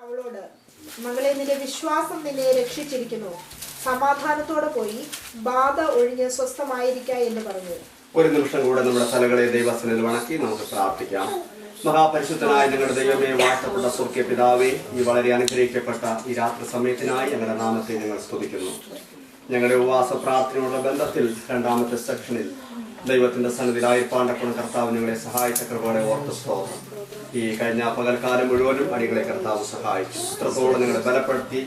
അവളോട്, മകളെ, നിന്റെ വിശ്വാസം നിന്നെ രക്ഷിച്ചിരിക്കുന്നു, സമാധാനത്തോടെ പോയി ബാധ ഒഴിഞ്ഞ് സ്വസ്ഥമായിരിക്ക എന്ന് പറഞ്ഞു. ഒരു നിമിഷം കൂടെ നമ്മുടെ തലകളെ ദൈവസന്നിധിയിൽ വണക്കി നമുക്ക് പ്രാർത്ഥിക്കാം. മഹാപരിശുദ്ധനായ ഞങ്ങളുടെ ദൈവമേ, വാഴ്ത്തപ്പെട്ട സ്വർഗ്ഗീയ പിതാവേ, ഈ വളരെ അനുഗ്രഹിക്കപ്പെട്ട ഈ രാത്രി സമയത്തിനായി ഞങ്ങളുടെ നാമത്തെ ഞങ്ങൾ സ്തുതിക്കുന്നു. ഞങ്ങളുടെ ഉപവാസ പ്രാർത്ഥനയുടെ ബന്ധത്തിൽ രണ്ടാമത്തെ സെക്ഷനിൽ ദൈവത്തിന്റെ സന്നിധിയിലായിരിപ്പാണ്ടപ്പോൾ കർത്താവ് ഞങ്ങളെ സഹായിച്ച കൃപകളെ ഓർത്ത് സ്തോത്രം. ഈ കഴിഞ്ഞ പകൽക്കാലം മുഴുവനും അടികളെ കർത്താവ് സഹായിച്ചു. ഇത്രത്തോളം ഞങ്ങളെ ബലപ്പെടുത്തി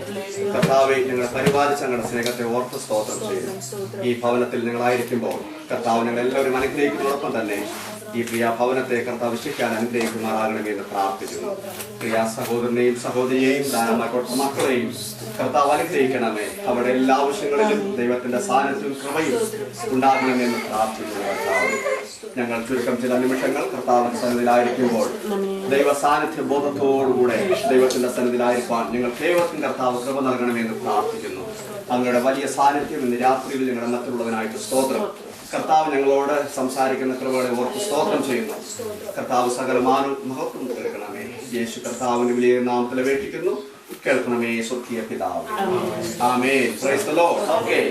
കർത്താവെ ഞങ്ങളെ പരിപാലിച്ച ഞങ്ങളുടെ സ്നേഹത്തെ ഓർത്ത് സ്തോത്രം ചെയ്തു. ഈ ഭവനത്തിൽ ഞങ്ങളായിരിക്കുമ്പോൾ കർത്താവ് ഞങ്ങളെല്ലാവരും അനുഗ്രഹിക്കുന്നതോടൊപ്പം തന്നെ ഈ പ്രിയ ഭവനത്തെ കർത്താവ് ശിക്ഷിക്കാൻ അനുഗ്രഹിക്കുമാറാകണമെന്ന് പ്രാർത്ഥിക്കുന്നു. പ്രിയ സഹോദരനെയും സഹോദരിയെയും ധാരാളമായിട്ട് മക്കളെയും കർത്താവ് അനുഗ്രഹിക്കണമേ. അവരുടെ എല്ലാ ആവശ്യങ്ങളിലും ദൈവത്തിന്റെ സാന്നിധ്യവും കൃപയും ഉണ്ടാകണമെന്ന് പ്രാർത്ഥിക്കുന്നു. കർത്താവ്, ഞങ്ങൾ ചുരുക്കം ചില നിമിഷങ്ങൾ കർത്താവിന്റെ സന്നിധിയിലായിരിക്കുമ്പോൾ ദൈവ സാന്നിധ്യ ബോധത്തോടുകൂടെ ദൈവത്തിന്റെ സന്നിധിയിലായിരിക്കാൻ ഞങ്ങൾ ദൈവത്തിന് കർത്താവ് കൃപ നൽകണമെന്ന് പ്രാർത്ഥിക്കുന്നു. അങ്ങയുടെ വലിയ സാന്നിധ്യം ഇന്ന് രാത്രിയിൽ ഞങ്ങളുടെ മറ്റുള്ളവനായിട്ട് സ്തോത്രം. കർത്താവ് ഞങ്ങളോട് സംസാരിക്കുന്ന കൃപകളെ ഓർത്ത് സ്തോത്രം ചെയ്യുന്നു. കർത്താവ് സകലമാനും മഹത്വം കേൾക്കണമേ. യേശു കർത്താവിന്റെ വലിയ നാമത്തിൽ അപേക്ഷിക്കുന്നു, കേൾക്കണമേ സ്വർഗ്ഗീയ പിതാവേ. ആമേൻ. Praise the lord. ഓക്കേ,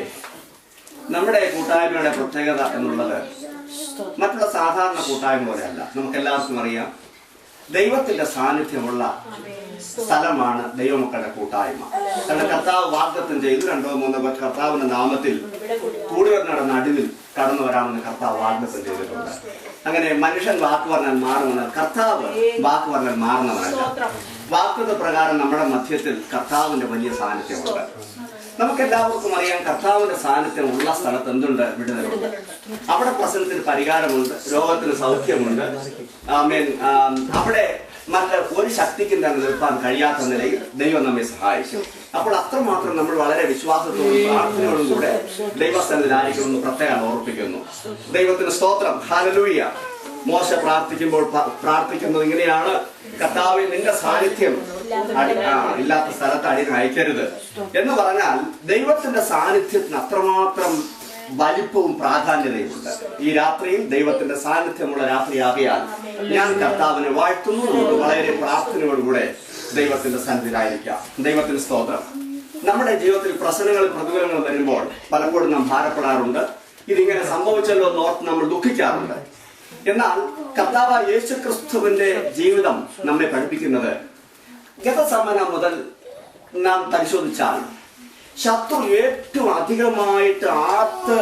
നമ്മുടെ കൂട്ടായ്മയുടെ പ്രത്യേകത എന്നുള്ളത് മറ്റുള്ള സാധാരണ കൂട്ടായ്മ പോലെയല്ല. നമുക്ക് എല്ലാവർക്കും അറിയാം, ദൈവത്തിന്റെ സാന്നിധ്യമുള്ള സ്ഥലമാണ് ദൈവമക്കളുടെ കൂട്ടായ്മ. കാരണം കർത്താവ് വാഗ്ദത്തം ചെയ്തു, 2-3 പേർ കർത്താവിന്റെ നാമത്തിൽ കൂടിവരുന്നവരുടെ നടുവിൽ കടന്നു വരാമെന്ന് കർത്താവ് വാഗ്ദത്തം ചെയ്തിട്ടുണ്ട്. അങ്ങനെ മനുഷ്യൻ വാക്ക് പറഞ്ഞാൽ മാറുമെന്നാൽ കർത്താവ് വാക്ക് പറഞ്ഞാൽ മാറുന്നവനല്ല. വാക്കുത പ്രകാരം നമ്മുടെ മധ്യത്തിൽ കർത്താവിന്റെ വലിയ സാന്നിധ്യമുണ്ട്. നമുക്കെല്ലാവർക്കും അറിയാം, കർത്താവിന്റെ സാന്നിധ്യം ഉള്ള സ്ഥലത്ത് എന്തുണ്ട്? വിടുതലുണ്ട്. അവിടെ പ്രശ്നത്തിന് പരിഹാരമുണ്ട്, രോഗത്തിന് സൗഖ്യമുണ്ട്. ആമേൻ. അവിടെ മറ്റ് ഒരു ശക്തിക്കും തന്നെ നിർത്താൻ കഴിയാത്ത നിലയിൽ ദൈവം നമ്മെ സഹായിക്കും. അപ്പോൾ അത്രമാത്രം നമ്മൾ വളരെ വിശ്വാസത്തോടും പ്രാർത്ഥനയോടും കൂടെ ദൈവസന്നിധിയിലായിരിക്കുമെന്ന് പ്രത്യേകം ഓർപ്പിക്കുന്നു. ദൈവത്തിന് സ്തോത്രം. ഹല്ലേലൂയ. മോശ പ്രാർത്ഥിക്കുമ്പോൾ പ്രാർത്ഥിക്കുന്നത് ഇങ്ങനെയാണ്: കർത്താവേ, നിന്റെ സാന്നിധ്യം ഇല്ലാത്ത സ്ഥലത്ത് അടിയനെ അയക്കരുത് എന്ന് പറഞ്ഞാൽ ദൈവത്തിന്റെ സാന്നിധ്യത്തിന് അത്രമാത്രം വലിപ്പവും പ്രാധാന്യതയുമുണ്ട്. ഈ രാത്രിയിൽ ദൈവത്തിന്റെ സാന്നിധ്യമുള്ള രാത്രിയാകിയാൽ ഞാൻ കർത്താവിനെ വാഴ്ത്തുന്നു. നമുക്ക് വളരെ പ്രാർത്ഥനയോടുകൂടെ ദൈവത്തിന്റെ സന്നിധിയിലായിരിക്കാം. ദൈവത്തിന് സ്തോത്രം. നമ്മുടെ ജീവിതത്തിൽ പ്രശ്നങ്ങളും പ്രതികൂലങ്ങളും വരുമ്പോൾ പലപ്പോഴും നാം ഭാരപ്പെടാറുണ്ട്. ഇതിങ്ങനെ സംഭവിച്ചല്ലോ എന്ന് ഓർത്ത് നമ്മൾ ദുഃഖിക്കാറുണ്ട്. എന്നാൽ കർത്താവായ യേശുക്രിസ്തുവിന്റെ ജീവിതം നമ്മെ പഠിപ്പിക്കുന്നത്, ഗതസമന മുതൽ നാം പരിശോധിച്ചാൽ ശത്രു ഏറ്റവും അധികമായിട്ട് ആർത്ത്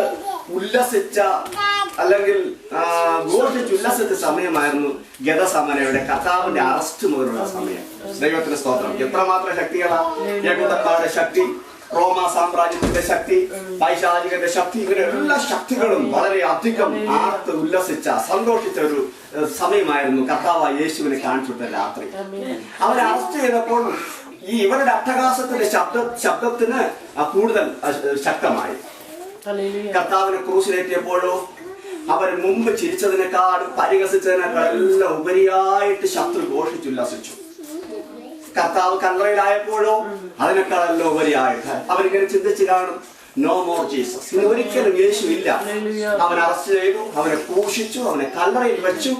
ഉല്ലസിച്ച അല്ലെങ്കിൽ ഘോഷിച്ചുല്ലസിച്ച സമയമായിരുന്നു ഗതസമനയുടെ കർത്താവിന്റെ അറസ്റ്റ് മുതലുള്ള സമയം. ദൈവത്തിന്റെ സ്തോത്രം. എത്രമാത്രം ശക്തികളാ! യഹൂദന്മാരുടെ ശക്തി, റോമ സാമ്രാജ്യത്തിന്റെ ശക്തി, പൈശാചികന്റെ ശക്തി, ഇങ്ങനെ എല്ലാ ശക്തികളും വളരെ അധികം ആർത്ത് ഉല്ലസിച്ച സന്തോഷിച്ച ഒരു സമയമായിരുന്നു കർത്താവായ യേശുവിനെ കാണിച്ചുവിട്ട രാത്രി. അവരെ അറസ്റ്റ് ചെയ്തപ്പോൾ ഈ ഇവരുടെ അട്ടഹാസത്തിന്റെ ശബ്ദത്തിന് കൂടുതൽ ശക്തമായി. കർത്താവിനെ ക്രൂശിലേറ്റിയപ്പോഴോ അവർ മുമ്പ് ചിരിച്ചതിനേക്കാളും പരിഹസിച്ചതിനേക്കാളും എല്ലാം ഉപരിയായിട്ട് ശത്രു ഘോഷിച്ചുല്ലസിച്ചു. കർത്താവ് കല്ലറയിലായപ്പോഴോ അതിനേക്കാളെല്ലാം ഉപരിയായിട്ട് അവരിങ്ങനെ ചിന്തിച്ചു കാണും, നോ മോർ ജീസസ്, ഇനി ഒരിക്കലും യേശു ഇല്ല. അവൻ അറസ്റ്റ് ചെയ്തു, അവനെ ക്രൂശിച്ചു, അവനെ കല്ലറയിൽ വെച്ചു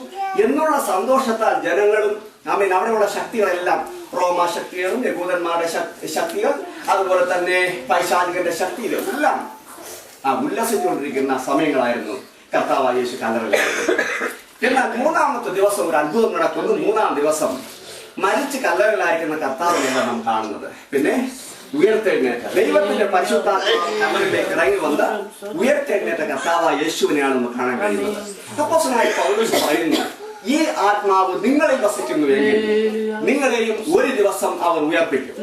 എന്നുള്ള സന്തോഷത്താൽ ജനങ്ങളും അവിടെയുള്ള ശക്തികളെല്ലാം, റോമ ശക്തികളും യഹൂദന്മാരുടെ ശക്തികൾ, അതുപോലെ തന്നെ പൈശാചികന്റെ ശക്തിയിലെല്ലാം ഉല്ലസിച്ചുകൊണ്ടിരിക്കുന്ന സമയങ്ങളായിരുന്നു കർത്താവായ യേശു കല്ലറയിലായിരുന്നു. എന്നാൽ 3-ാമത്തെ ദിവസം ഒരു അത്ഭുതം നടക്കുന്നു. 3-ാം ദിവസം മരിച്ച് കല്ലറയിലായിരിക്കുന്ന കർത്താവിനെയാണ് നാം കാണുന്നത്. പിന്നെ ഉയർത്തെഴുന്നേറ്റ ദൈവത്തിന്റെ പരിശുദ്ധാത്മാവിലേക്ക് ഇറങ്ങി വന്ന് ഉയർത്തെഴുന്നേറ്റ കർത്താവായ യേശുവിനെയാണ് നമ്മൾ കാണാൻ കഴിയുന്നത്. അപ്പോസ്തലനായ പൗലോസ് പറയുന്നു, ഈ ആത്മാവ് നിങ്ങളിൽ വസിക്കുന്നുവെങ്കിൽ നിങ്ങളെയും ഒരു ദിവസം അവർ ഉയർപ്പിക്കും.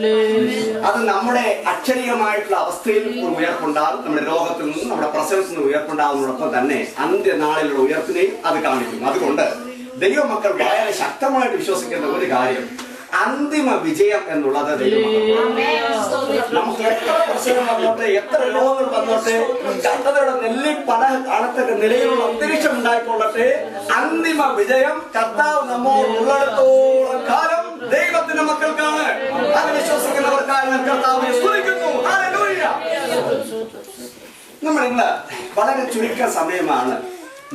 അത് നമ്മുടെ അക്ഷരീയമായിട്ടുള്ള അവസ്ഥയിൽ ഒരു ഉയർപ്പുണ്ടാകും. നമ്മുടെ രോഗത്തിൽ നിന്നും നമ്മുടെ പ്രസവത്തിൽ നിന്നും ഉയർപ്പുണ്ടാകുന്നതോടൊപ്പം തന്നെ അന്ത്യനാളിലുള്ള ഉയർപ്പിനെയും അത് കാണിക്കും. അതുകൊണ്ട് ദൈവമക്കൾ വളരെ ശക്തമായിട്ട് വിശ്വസിക്കേണ്ട ഒരു കാര്യം, അന്തിമ വിജയം എന്നുള്ളത് നമുക്ക് എത്ര പ്രശ്നം വന്നോട്ടെ, എത്ര രോഗങ്ങൾ വന്നോട്ടെ, കർത്താവയുടെ നെല്ലിപ്പട കാണത്തക്ക നിലയിലുള്ള അന്തരീക്ഷം ഉണ്ടായിക്കൊള്ളട്ടെ, അന്തിമ വിജയം കർത്താവ് നമ്മോട് ഉള്ളിടത്തോളം കാലം ദൈവത്തിന്റെ മക്കൾക്കാണ്. അത് വിശ്വസിക്കുന്നവർക്കായി കർത്താവിനെ സ്തുതിക്കുന്നു. ഹല്ലേലൂയ. നമ്മൾ ഇന്ന് വളരെ ചുരുക്ക സമയമാണ്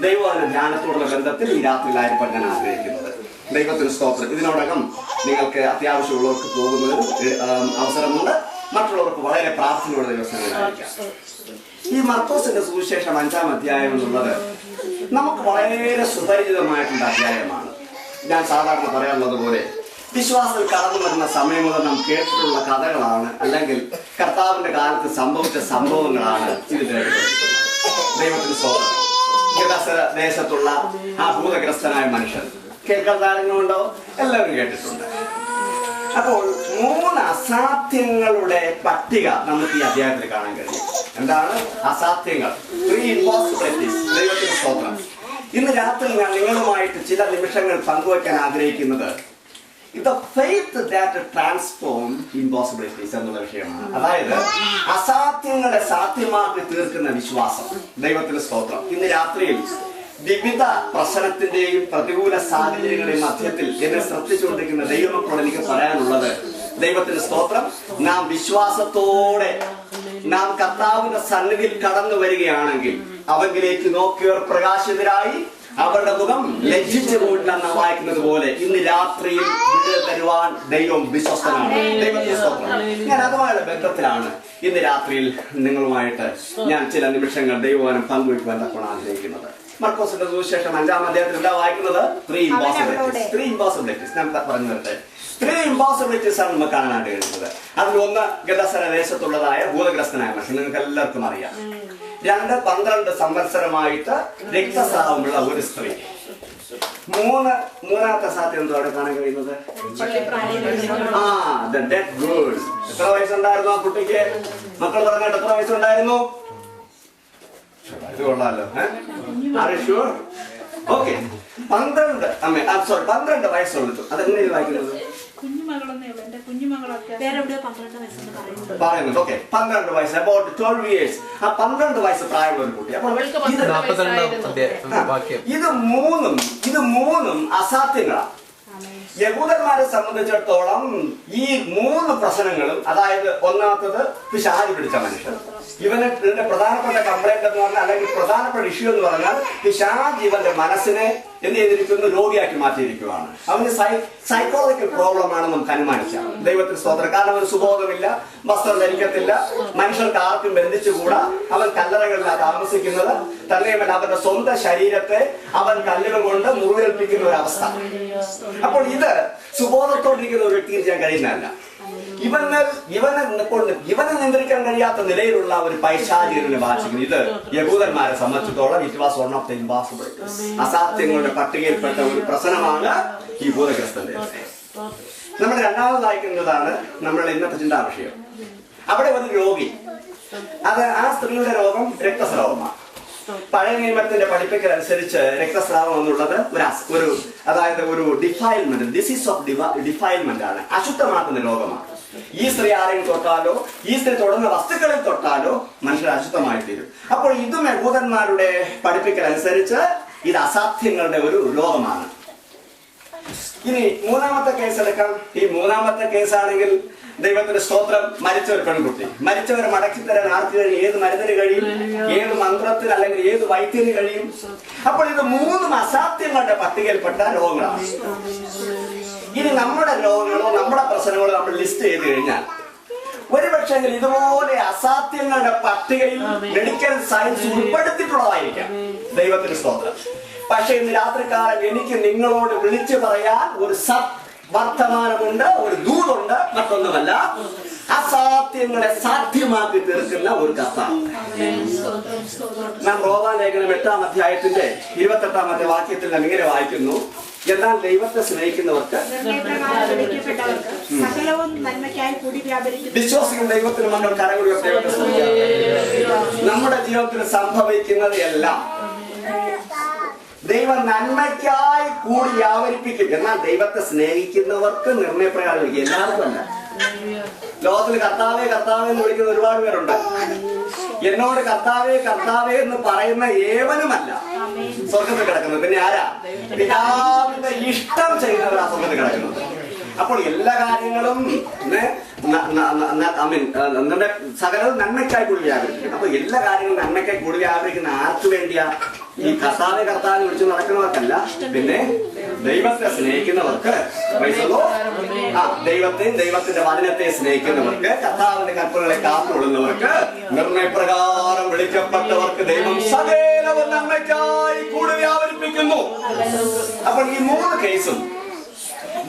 ദൈവവചന ധ്യാനത്തോടുള്ള ബന്ധത്തിൽ ഈ രാത്രിയിലായിരിക്കാൻ ഞാൻ ആഗ്രഹിക്കുന്നത്. ദൈവത്തിന് സ്തോത്രം. ഇതിനോടകം നിങ്ങൾക്ക് അത്യാവശ്യമുള്ളവർക്ക് പോകുന്നതിന് അവസരമുണ്ട്. മറ്റുള്ളവർക്ക് വളരെ പ്രാർത്ഥനയോടെ ദിവസങ്ങളിലായിരിക്കാം. ഈ മർക്കോസിന്റെ സുവിശേഷം 5-ാം അധ്യായം എന്നുള്ളത് നമുക്ക് വളരെ സുപരിചിതമായിട്ടുള്ള അധ്യായമാണ്. ഞാൻ സാധാരണ പറയാനുള്ളത് പോലെ വിശ്വാസത്തിൽ കടന്നു വരുന്ന സമയം മുതൽ നാം കേട്ടിട്ടുള്ള കഥകളാണ്, അല്ലെങ്കിൽ കർത്താവിന്റെ കാലത്ത് സംഭവിച്ച സംഭവങ്ങളാണ് ഇത് രേഖപ്പെടുത്തുന്നത്. ദൈവത്തിന് സ്തോത്രം. ഗദാസര ദേശത്തുള്ള ആ ഭൂതഗ്രസ്തനായ മനുഷ്യൻ കേൾക്കാൻ താരങ്ങളുണ്ടോ? എല്ലാവരും കേട്ടിട്ടുണ്ട്. അപ്പോൾ 3 അസാധ്യങ്ങളുടെ പട്ടിക നമുക്ക് ഈ അധ്യായത്തിൽ കാണാൻ കഴിയും. എന്താണ് അസാധ്യങ്ങൾ? 3 impossibilities. ദൈവത്തിന് സ്തോത്രം. ഇന്ന് രാത്രി ഞാൻ നിങ്ങളുമായിട്ട് ചില നിമിഷങ്ങൾ പങ്കുവയ്ക്കാൻ ആഗ്രഹിക്കുന്നത് the faith that transform impossibilities എന്നുള്ള വിഷയമാണ്. അതായത് അസാധ്യങ്ങളെ സാധ്യമാക്കി തീർക്കുന്ന വിശ്വാസം. ദൈവത്തിന് സ്തോത്രം. ഇന്ന് രാത്രിയിൽ വിവിധ പ്രശ്നത്തിന്റെയും പ്രതികൂല സാഹചര്യങ്ങളുടെയും മധ്യത്തിൽ എന്നെ ശ്രദ്ധിച്ചുകൊണ്ടിരിക്കുന്ന ദൈവമക്കളോട് എനിക്ക് പറയാനുള്ളത്, ദൈവത്തിന് സ്തോത്രം, നാം വിശ്വാസത്തോടെ നാം കർത്താവിന്റെ സന്നിധിയിൽ കടന്നു വരികയാണെങ്കിൽ അവങ്കിലേക്ക് നോക്കിയവർ പ്രകാശിതരായി അവരുടെ മുഖം ലജ്ജിച്ചു പോയിട്ടാണ് വായിക്കുന്നത് പോലെ ഇന്ന് രാത്രിയിൽ വിടുതൽ തരുവാൻ ദൈവം വിശ്വസ്തനാണ്. ദൈവത്തിന്റെ സ്തോത്രം. ഞാൻ അതുമായുള്ള ബന്ധത്തിലാണ് ഇന്ന് രാത്രിയിൽ നിങ്ങളുമായിട്ട് ഞാൻ ചില നിമിഷങ്ങൾ ദൈവവചനം പങ്കുവയ്ക്കുവാൻ തക്കമാണ് ആഗ്രഹിക്കുന്നത്. മർക്കോസിന്റെ സുവിശേഷം 5-ാം അധ്യായത്തിൽ എന്താ വായിക്കുന്നത്? 3 impossibilities. ഞാൻ പറഞ്ഞു തരട്ടെ. 3 impossibilities ആണ് നമുക്ക് കാണാനായിട്ട് കഴിയുന്നത്. അതിലൊന്ന് ഗദാസര ദേശത്തുള്ളതായ ഭൂതഗ്രസ്തനായ മനുഷ്യൻ, നിങ്ങൾക്ക് എല്ലാവർക്കും അറിയാം. 12 സംവത്സരമായിട്ട് രക്തസ്രാവമുള്ള ഒരു സ്ത്രീ. മൂന്നാമത്തെ സാധ്യത എന്തോ അവിടെ കാണാൻ കഴിയുന്നത്? എത്ര വയസ്സുണ്ടായിരുന്നു ആ കുട്ടിക്ക്? മക്കൾ പറഞ്ഞിട്ട് എത്ര വയസ്സുണ്ടായിരുന്നു? ഇത് കൊള്ളാലോ. ഓക്കെ, 12 വയസ്സുള്ളൂ. അതെങ്ങനെ വായിക്കുന്നത്? പറയുന്നത് ഓക്കെ, 12 വയസ്സ്, അബൌട്ട് 12 years. ആ 12 വയസ്സ് പ്രായമുള്ള ഒരു കുട്ടി. അപ്പോൾ ഇത് മൂന്നും അസാധ്യങ്ങളാണ്. യഹൂദന്മാരെ സംബന്ധിച്ചിടത്തോളം ഈ 3 പ്രശ്നങ്ങളും, അതായത് ഒന്നാമത്തത് പിശാച് പിടിച്ച മനുഷ്യൻ. ഇതിന്റെ പ്രധാനപ്പെട്ട കംപ്ലൈന്റ് എന്ന് പറഞ്ഞാൽ, അല്ലെങ്കിൽ പ്രധാനപ്പെട്ട ഇഷ്യൂ എന്ന് പറഞ്ഞാൽ, പിശാച് ഇവന്റെ മനസ്സിനെ എന്ത് ചെയ്തിരിക്കുന്നു? രോഗിയാക്കി മാറ്റിയിരിക്കുകയാണ്. അവന് സൈക്കോളജിക്കൽ പ്രോബ്ലം ആണ് നമുക്ക് അനുമാനിക്കാം. ദൈവത്തിന് സ്തോത്രം. കാരണം അവന് സുബോധമില്ല, വസ്ത്രം ധരിക്കത്തില്ല, മനുഷ്യർക്ക് ആർക്കും ബന്ധിച്ചുകൂടാ, അവൻ കല്ലറകളിലാണ് താമസിക്കുന്നത്. തന്നെയുമല്ല അവന്റെ സ്വന്തം ശരീരത്തെ അവൻ കല്ലുകൾ കൊണ്ട് മുറിവേൽപ്പിക്കുന്ന ഒരു അവസ്ഥ. അപ്പോൾ ഇത് സുബോധത്തോടിരിക്കുന്ന ഒരു വ്യക്തിക്ക് ചെയ്യാൻ കഴിയുന്നതല്ല. ഇവനെ നിയന്ത്രിക്കാൻ കഴിയാത്ത നിലയിലുള്ള ഒരു പൈശാചികനെ ബാധിക്കുന്നു. ഇത് യഹൂദന്മാരെ സംബന്ധിച്ചിടത്തോളം it was one of the impossibilities. അസാധ്യങ്ങളുടെ പട്ടികയിൽപ്പെട്ട ഒരു പ്രശ്നമാണ് ഈ ഭൂതഗ്രസ്തന്റെ. നമ്മൾ രണ്ടാമത് വായിക്കുന്നതാണ് നമ്മളുടെ ഇന്നത്തെ ചിന്താ വിഷയം. അവിടെ ഒരു രോഗി, അത് ആ സ്ത്രീയുടെ രോഗം രക്തസ്രാവമാണ്. പഴയ നിയമത്തിന്റെ പഠിപ്പിക്കൽ അനുസരിച്ച് രക്തസ്രാവം എന്നുള്ളത് അതായത് ഒരു ഡിഫൈൽമെന്റ്, ഡിസീസ് ഓഫ് ഡിഫൈൽമെന്റ് ആണ്, അശുദ്ധമാക്കുന്ന രോഗമാണ്. ഈ സ്ത്രീ ആരെങ്കിലും തൊട്ടാലോ, ഈ സ്ത്രീ തൊടുന്ന വസ്തുക്കളിൽ തൊട്ടാലോ മനുഷ്യർ അശുദ്ധമായി തീരും. അപ്പോൾ ഇതും യഹൂദന്മാരുടെ പഠിപ്പിക്കൽ അനുസരിച്ച് ഇത് അസാധ്യങ്ങളുടെ ഒരു രോഗമാണ്. ഇനി മൂന്നാമത്തെ കേസ് എടുക്കാം. ഈ മൂന്നാമത്തെ കേസാണെങ്കിൽ ദൈവത്തിന്റെ സ്തോത്രം, മരിച്ച ഒരു പെൺകുട്ടി. മരിച്ചവരെ മടക്കി തരാൻ ആർക്ക് കഴിയും? ഏത് മരുന്നിന് കഴിയും? ഏത് മന്ത്രത്തിന് അല്ലെങ്കിൽ ഏത് വൈദ്യന് കഴിയും? അപ്പോൾ ഇത് 3 അസാധ്യങ്ങളുടെ പട്ടികയിൽപ്പെട്ട രോഗങ്ങളാണ്. ഇനി നമ്മുടെ രോഗങ്ങളോ നമ്മുടെ പ്രശ്നങ്ങളോ നമ്മൾ ലിസ്റ്റ് ചെയ്ത് കഴിഞ്ഞാൽ ഒരുപക്ഷെ ഇതുപോലെ അസാധ്യങ്ങളുടെ പട്ടികയിൽ മെഡിക്കൽ സയൻസ് ഉൾപ്പെടുത്തിയിട്ടുള്ളതായിരിക്കാം. ദൈവത്തിന് സ്തോത്രം. പക്ഷെ ഇന്ന് രാത്രികാലം എനിക്ക് നിങ്ങളോട് വിളിച്ചു പറയാൻ ഒരു വർത്തമാനമുണ്ട്, ഒരു ദൂതുണ്ട്. മറ്റൊന്നുമല്ല, അസാധ്യങ്ങളെ സാധ്യമാക്കി തീർക്കുന്ന ഒരു കർത്താവ്. നാം റോമാലേഖനം 8-ാം അധ്യായത്തിന്റെ 28-ാമത്തെ വാക്യത്തിൽ നാം ഇങ്ങനെ വായിക്കുന്നു: എന്നാൽ ദൈവത്തെ സ്നേഹിക്കുന്നവർക്ക് വിശ്വസിക്കുന്ന ദൈവത്തിന് മക്കൾ കരങ്ങൾ ദൈവത്തെ സ്നേഹിക്കുക. നമ്മുടെ ജീവിതത്തിൽ സംഭവിക്കുന്നത് എല്ലാം ദൈവം നന്മയ്ക്കായി കൂടി വ്യാപരിപ്പിക്കും. എന്നാൽ ദൈവത്തെ സ്നേഹിക്കുന്നവർക്ക് നിർണയപ്രകാരം എല്ലാവർക്കും അല്ല. ലോകത്തിൽ കർത്താവേ കർത്താവേ എന്ന് വിളിക്കുന്ന ഒരുപാട് പേരുണ്ട്. എന്നോട് കർത്താവേ കർത്താവേ എന്ന് പറയുന്ന ഏവനുമല്ല സ്വർഗത്തിൽ കിടക്കുന്നത്. പിന്നെ ആരാ? പിതാവിന്റെ ഇഷ്ടം ചെയ്യുന്നവരാ സ്വർഗത്തിൽ കിടക്കുന്നത്. അപ്പോൾ എല്ലാ കാര്യങ്ങളും സകലവും നന്മയ്ക്കായി കൂടി വ്യാപരിക്കും. അപ്പൊ എല്ലാ കാര്യങ്ങളും നന്മയ്ക്കായി കൂടി വ്യാപരിക്കുന്ന ആർക്ക് വേണ്ടിയാ? ഈ കർത്താവിനെ വിളിച്ച് നടക്കുന്നവർക്കല്ല, പിന്നെ ദൈവത്തെ സ്നേഹിക്കുന്നവർക്ക്, ദൈവത്തെയും ദൈവത്തിന്റെ വചനത്തെ സ്നേഹിക്കുന്നവർക്ക്, കർത്താവിന്റെ കൽപ്പനകളെ കാത്തുകൊള്ളുന്നവർക്ക്, നിർണയപ്രകാരം വിളിക്കപ്പെട്ടവർക്ക് ദൈവം സകലവും നന്മയ്ക്കായി കൂടി വ്യാപരിപ്പിക്കുന്നു. അപ്പോൾ ഈ 3 കേസും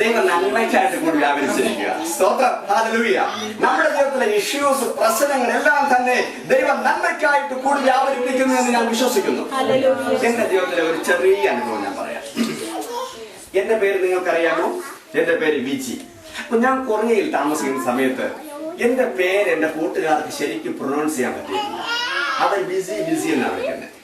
ദൈവം നന്മയ്ക്കായിട്ട് കൂടി വ്യാപരിച്ചിരിക്കുക. സ്തോത്രം, ഹല്ലേലൂയ. നമ്മുടെ ജീവിതത്തിലെ ഇഷ്യൂസ്, പ്രശ്നങ്ങൾ എല്ലാം തന്നെ ദൈവം നന്മയ്ക്കായിട്ട് കൂടി വ്യാപരിപ്പിക്കുന്നു എന്ന് ഞാൻ വിശ്വസിക്കുന്നു. എന്റെ ജീവിതത്തിലെ ഒരു ചെറിയ അനുഭവം ഞാൻ പറയാം. എന്റെ പേര് നിങ്ങൾക്കറിയാമോ? എന്റെ പേര് വിജി. അപ്പൊ ഞാൻ കൊറിയയിൽ താമസിക്കുന്ന സമയത്ത് എന്റെ പേര് എന്റെ കൂട്ടുകാർക്ക് ശരിക്കും പ്രൊനൗൺസ് ചെയ്യാൻ പറ്റിയിട്ടില്ല. അത് ബിസി എന്നാണ് വിളിക്കുന്നത്.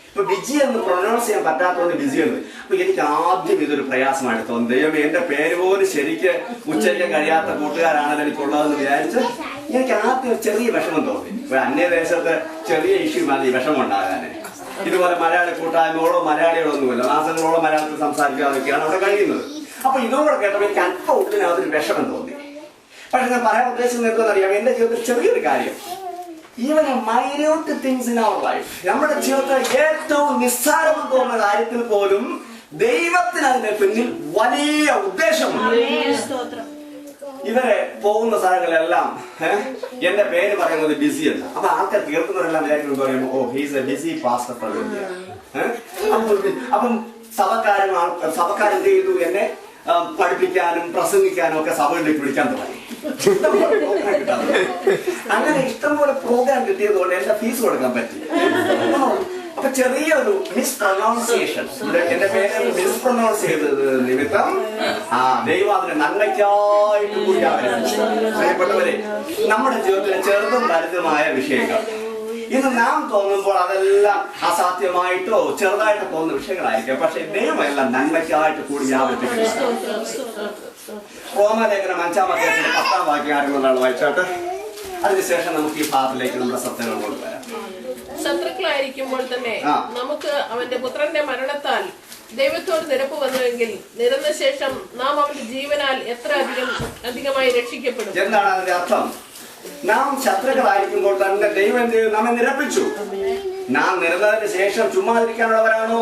ഇപ്പൊ വിജി എന്ന് പ്രൊനൗൺസ് ചെയ്യാൻ പറ്റാത്തതുകൊണ്ട് ബിസി എന്ന്. അപ്പൊ എനിക്ക് ആദ്യം ഇതൊരു പ്രയാസമായിട്ട് തോന്നി. ദൈവമേ, എന്റെ പേര് പോലും ശരിക്ക് ഉച്ചരിക്കാൻ കഴിയാത്ത കൂട്ടുകാരാണല്ലോ എനിക്കുള്ളതെന്ന് വിചാരിച്ച് എനിക്ക് ആദ്യം ചെറിയ വിഷമം തോന്നി. ഇപ്പൊ അന്യദേശത്ത് ചെറിയ ഇഷ്യൂ മതി വിഷമം ഉണ്ടാകാന്. ഇതുപോലെ മലയാളി കൂട്ടായ്മകളോ മലയാളികളൊന്നുമില്ല, മാസങ്ങളോളം മലയാളത്തിൽ സംസാരിക്കാതൊക്കെയാണ് അവിടെ കഴിയുന്നത്. അപ്പൊ ഇതോടെ കേട്ടപ്പോൾ എനിക്ക് അല്പം ഉള്ളിനകത്തൊരു വിഷമം തോന്നി. പക്ഷെ ഞാൻ പറയാൻ ഉദ്ദേശിക്കുന്നത് എന്താണെന്നറിയാം, എന്റെ ജീവിതത്തിൽ ചെറിയൊരു കാര്യം, even minute things in our life, നമ്മുടെ ജീവിതത്തിൽ ഏറ്റവും നിസ്സാരമെന്ന് തോന്നുന്ന കാര്യത്തിൽ പോലും ദൈവത്തിന് അതിന്റെ പിന്നിൽ വലിയ ഉദ്ദേശമുണ്ട്. ഇവരെ പോകുന്ന സ്ഥലങ്ങളിലെല്ലാം എന്റെ പേര് പറയുന്നത് ബിസി അല്ല. അപ്പൊ ആൾക്കാർ കേൾക്കുന്നവരെല്ലാം വിചാരിക്കുന്നത് പറയുമ്പോൾ, oh, he's a busy pastor from India. അപ്പം സഭക്കാരൻ എന്ത് ചെയ്തു, എന്നെ പഠിപ്പിക്കാനും പ്രസംഗിക്കാനും ഒക്കെ സഭകളിലേക്ക് വിളിക്കാൻ തുടങ്ങി. അങ്ങനെ ഇഷ്ടംപോലെ പ്രോഗ്രാം കിട്ടിയത് കൊണ്ട് എന്റെ ഫീസ് കൊടുക്കാൻ പറ്റി. അപ്പൊ ചെറിയൊരു മിസ്പ്രൊനൗൺസിയേഷൻ, എന്റെ പേര് മിസ്പ്രൊനൗൺസ് ചെയ്തത് നിമിത്തം ദൈവം അതിന് നന്മയ്ക്കായിട്ട് കൂടി പ്രിയപ്പെട്ടവരെ, നമ്മുടെ ജീവിതത്തിലെ ചെറുതും വലുതുമായ വിഷയങ്ങൾ ഇന്ന് നാം തോന്നുമ്പോൾ അതെല്ലാം അസാധ്യമായിട്ടോ ചെറുതായിട്ടോ തോന്നുന്ന വിഷയങ്ങളായിരിക്കും. പക്ഷെ ദൈവം എല്ലാം നന്മയ്ക്കായിട്ട് കൂടി വ്യാപരിപ്പിക്കുന്നു. റോമാലേഖനം 5-ാം അധ്യായത്തിന്റെ 10-ാം വാക്യം ആരെങ്കിലും വായിച്ചാട്ട് അതിനുശേഷം നമുക്ക് ഈ ഭാഗത്തിലേക്ക് നമ്മുടെ സത്യങ്ങൾ കൊണ്ടുവരാം. ശത്രുക്കളായിരിക്കുമ്പോൾ തന്നെ നമുക്ക് അവന്റെ പുത്രന്റെ മരണത്താൽ ദൈവത്തോട് നിരപ്പ് വന്നുവെങ്കിൽ നിരന്ന ശേഷം നാം അവന്റെ ജീവനാൽ എത്ര അധികമായി രക്ഷിക്കപ്പെടും. എന്താണ് അതിന്റെ അർത്ഥം? നാം ശത്രുക്കളായിരിക്കുമ്പോൾ തന്നെ ദൈവം നമ്മെ നിരപ്പിച്ചു. നാം നിരന്നതിന് ശേഷം ചുമ്മാതിരിക്കാനുള്ളവരാണോ?